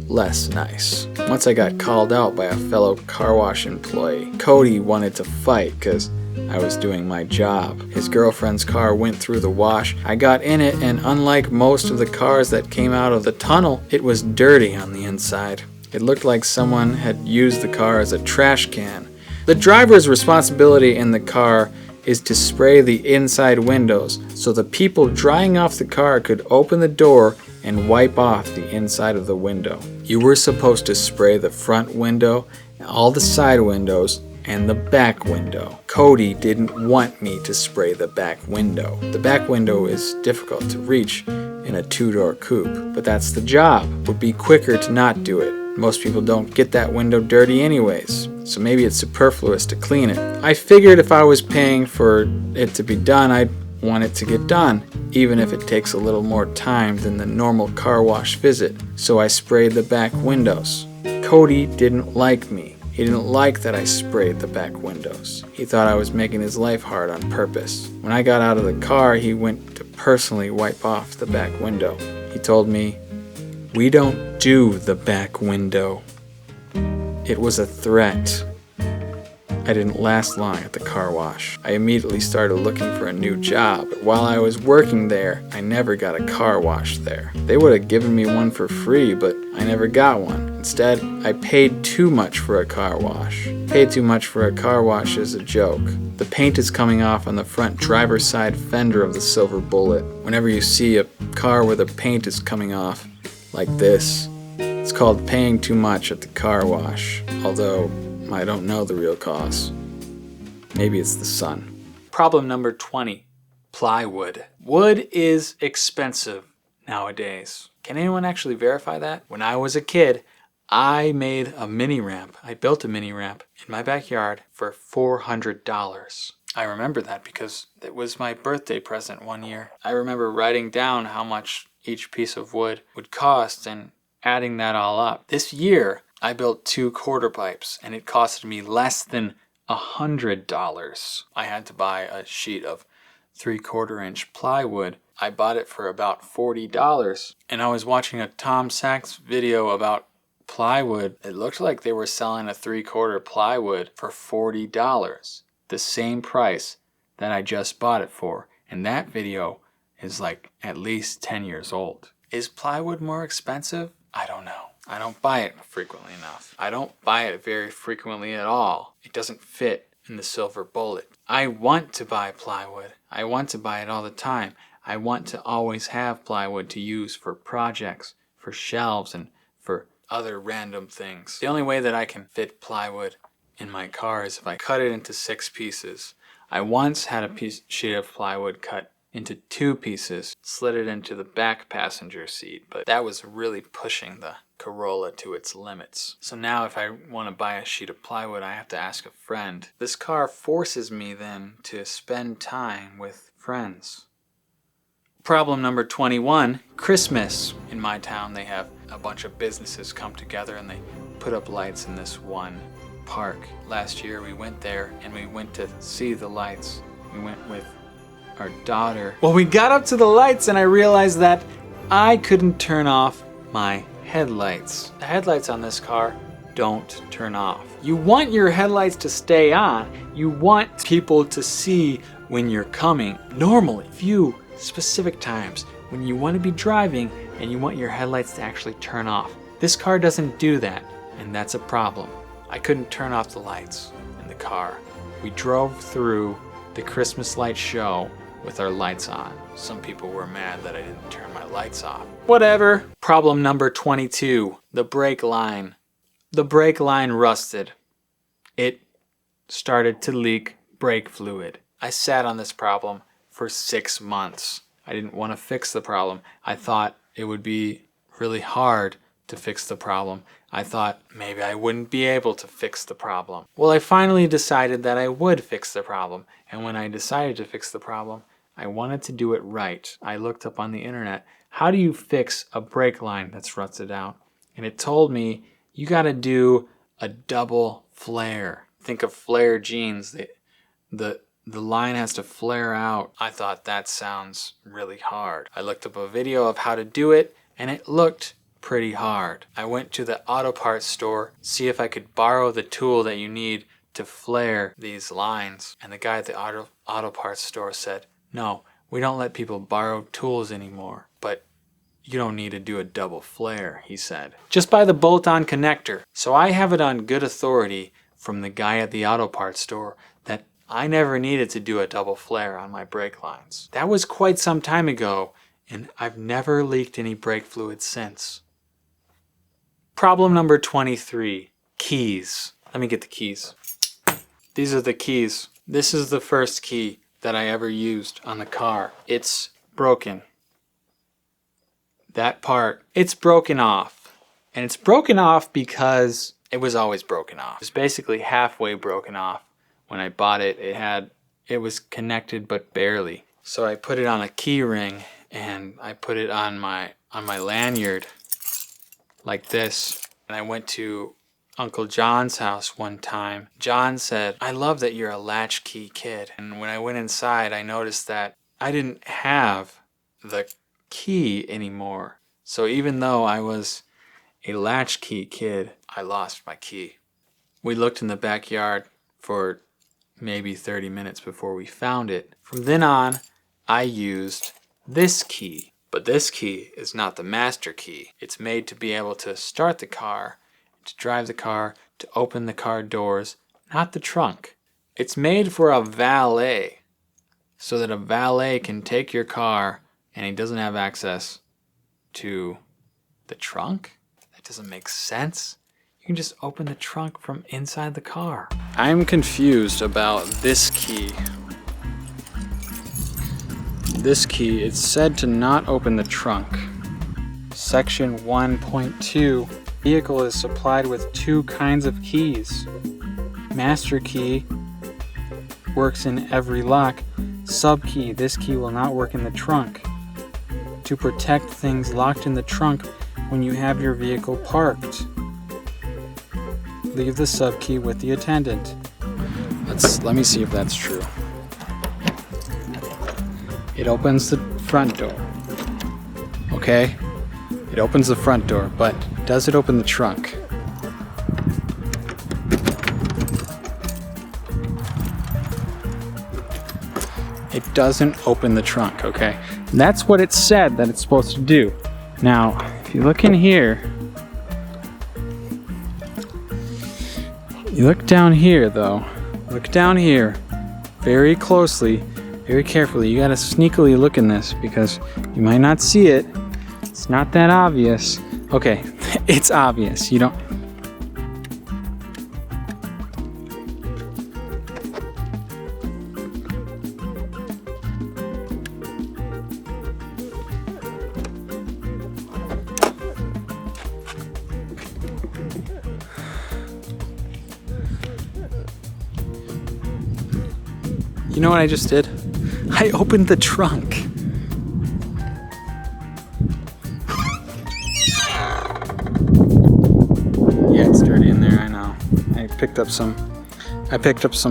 less nice. Once I got called out by a fellow car wash employee. Cody wanted to fight because I was doing my job. His girlfriend's car went through the wash. I got in it, and unlike most of the cars that came out of the tunnel, it was dirty on the inside. It looked like someone had used the car as a trash can. The driver's responsibility in the car is to spray the inside windows so the people drying off the car could open the door and wipe off the inside of the window. You were supposed to spray the front window, all the side windows, and the back window. Cody didn't want me to spray the back window. The back window is difficult to reach in a two-door coupe, but that's the job. It would be quicker to not do it. Most people don't get that window dirty anyways, so maybe it's superfluous to clean it. I figured if I was paying for it to be done, I'd want it to get done, even if it takes a little more time than the normal car wash visit, so I sprayed the back windows. Cody didn't like me. He didn't like that I sprayed the back windows. He thought I was making his life hard on purpose. When I got out of the car, he went to personally wipe off the back window. He told me, "We don't do the back window." It was a threat. I didn't last long at the car wash. I immediately started looking for a new job. But while I was working there, I never got a car wash there. They would have given me one for free, but I never got one. Instead, I paid too much for a car wash. Paid too much for a car wash is a joke. The paint is coming off on the front driver's side fender of the Silver Bullet. Whenever you see a car where the paint is coming off, like this, it's called paying too much at the car wash. Although, I don't know the real cause. Maybe it's the sun. Problem number 20. Plywood. Wood is expensive nowadays. Can anyone actually verify that? When I was a kid, I made a mini ramp. I built a mini ramp in my backyard for $400. I remember that because it was my birthday present one year. I remember writing down how much each piece of wood would cost and adding that all up. This year, I built 2 quarter pipes and it costed me less than $100. I had to buy a sheet of 3/4 inch plywood. I bought it for about $40 and I was watching a Tom Sachs video about plywood. It looked like they were selling a 3/4 plywood for $40, the same price that I just bought it for. And that video is like at least 10 years old. Is plywood more expensive? I don't know. I don't buy it frequently enough. I don't buy it very frequently at all. It doesn't fit in the Silver Bullet. I want to buy plywood. I want to buy it all the time. I want to always have plywood to use for projects, for shelves, and for other random things. The only way that I can fit plywood in my car is if I cut it into 6 pieces. I once had a sheet of plywood cut into 2 pieces, slid it into the back passenger seat, but that was really pushing the Corolla to its limits. So now if I want to buy a sheet of plywood, I have to ask a friend. This car forces me then to spend time with friends. Problem number 21, Christmas. In my town, they have a bunch of businesses come together and they put up lights in this one park. Last year we went there and we went to see the lights. We went with our daughter. Well, we got up to the lights and I realized that I couldn't turn off my headlights. The headlights on this car don't turn off. You want your headlights to stay on. You want people to see when you're coming. Normally, few specific times when you want to be driving and you want your headlights to actually turn off. This car doesn't do that, and that's a problem. I couldn't turn off the lights in the car. We drove through the Christmas light show with our lights on. Some people were mad that I didn't turn my lights off. Whatever. Problem number 22, the brake line. The brake line rusted. It started to leak brake fluid. I sat on this problem for 6 months. I didn't want to fix the problem. I thought it would be really hard to fix the problem. I thought maybe I wouldn't be able to fix the problem. Well, I finally decided that I would fix the problem. And when I decided to fix the problem, I wanted to do it right. I looked up on the internet, how do you fix a brake line that's rusted out? And it told me you got to do a double flare. Think of flare jeans. The line has to flare out. I thought that sounds really hard. I looked up a video of how to do it, and it looked pretty hard. I went to the auto parts store, see if I could borrow the tool that you need to flare these lines. And the guy at the auto parts store said, "No, we don't let people borrow tools anymore, but you don't need to do a double flare," he said. Just buy the bolt-on connector. So I have it on good authority from the guy at the auto parts store that I never needed to do a double flare on my brake lines. That was quite some time ago, and I've never leaked any brake fluid since. Problem number 23, keys. Let me get the keys. These are the keys. This is the first key that I ever used on the car. It's broken. That part, it's broken off. And it's broken off because it was always broken off. It was basically halfway broken off. When I bought it, it was connected but barely. So I put it on a key ring and I put it on my lanyard like this. And I went to Uncle John's house one time. John said, "I love that you're a latchkey kid." And when I went inside, I noticed that I didn't have the key anymore. So even though I was a latchkey kid, I lost my key. We looked in the backyard for maybe 30 minutes before we found it. From then on, I used this key. But this key is not the master key. It's made to be able to start the car, to drive the car, to open the car doors, not the trunk. It's made for a valet, so that a valet can take your car and he doesn't have access to the trunk? That doesn't make sense. You can just open the trunk from inside the car. I'm confused about this key. This key, it's said to not open the trunk. Section 1.2, vehicle is supplied with 2 kinds of keys. Master key works in every lock. Sub key, this key will not work in the trunk. To protect things locked in the trunk when you have your vehicle parked. Leave the sub key with the attendant. Let me see if that's true. It opens the front door. Okay? It opens the front door, but does it open the trunk? It doesn't open the trunk, okay? And that's what it said that it's supposed to do. Now, if you look in here, you look down here though. Look down here very closely. Very carefully. You gotta sneakily look in this because you might not see it. It's not that obvious. Okay, it's obvious. You don't... You know what I just did? I opened the trunk. Yeah, it's dirty in there, I know. I picked up some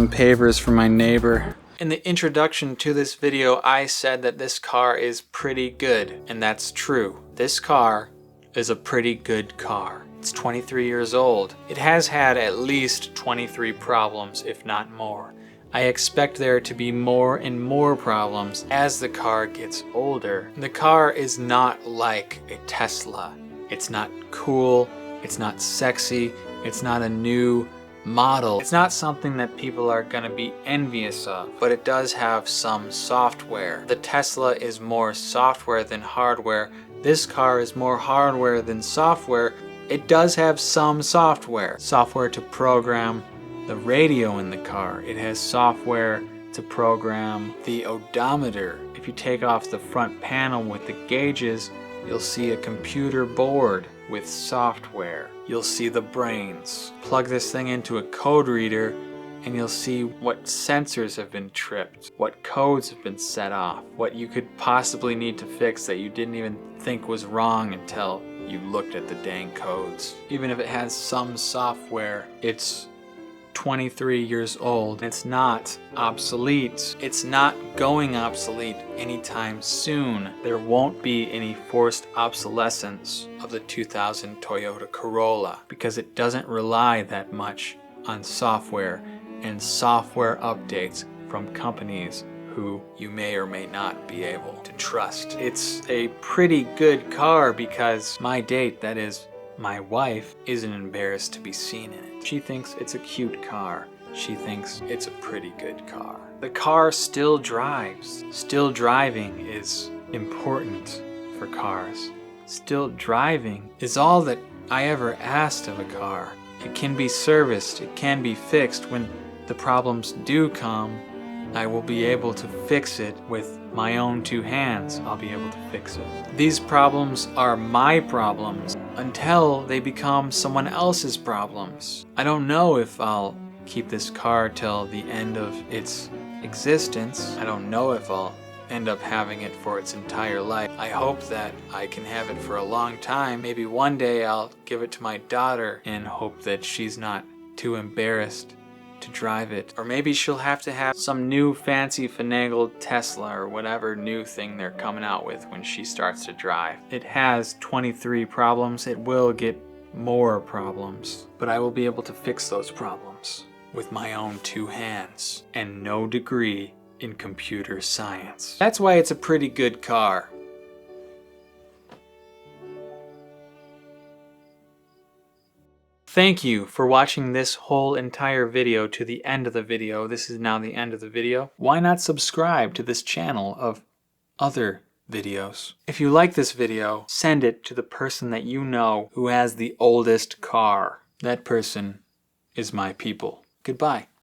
pavers from my neighbor. In the introduction to this video, I said that this car is pretty good, and that's true. This car is a pretty good car. It's 23 years old. It has had at least 23 problems, if not more. I expect there to be more and more problems as the car gets older. The car is not like a Tesla. It's not cool, it's not sexy, it's not a new model. It's not something that people are gonna be envious of, but it does have some software. The Tesla is more software than hardware. This car is more hardware than software. It does have some software. Software to program the radio in the car. It has software to program the odometer. If you take off the front panel with the gauges, you'll see a computer board with software. You'll see the brains. Plug this thing into a code reader and you'll see what sensors have been tripped, what codes have been set off, what you could possibly need to fix that you didn't even think was wrong until you looked at the dang codes. Even if it has some software, it's 23 years old. It's not obsolete. It's not going obsolete anytime soon. There won't be any forced obsolescence of the 2000 Toyota Corolla because it doesn't rely that much on software and software updates from companies who you may or may not be able to trust. It's a pretty good car because my date, that is my wife, isn't embarrassed to be seen in it. She thinks it's a cute car. She thinks it's a pretty good car. The car still drives. Still driving is important for cars. Still driving is all that I ever asked of a car. It can be serviced. It can be fixed. When the problems do come, I will be able to fix it with my own two hands. I'll be able to fix it. These problems are my problems until they become someone else's problems. I don't know if I'll keep this car till the end of its existence. I don't know if I'll end up having it for its entire life. I hope that I can have it for a long time. Maybe one day I'll give it to my daughter and hope that she's not too embarrassed to drive it. Or maybe she'll have to have some new fancy finagled Tesla or whatever new thing they're coming out with when she starts to drive. It has 23 problems. It will get more problems, but I will be able to fix those problems with my own two hands and no degree in computer science. That's why it's a pretty good car. Thank you for watching this whole entire video to the end of the video. This is now the end of the video. Why not subscribe to this channel of other videos? If you like this video, send it to the person that you know who has the oldest car. That person is my people. Goodbye.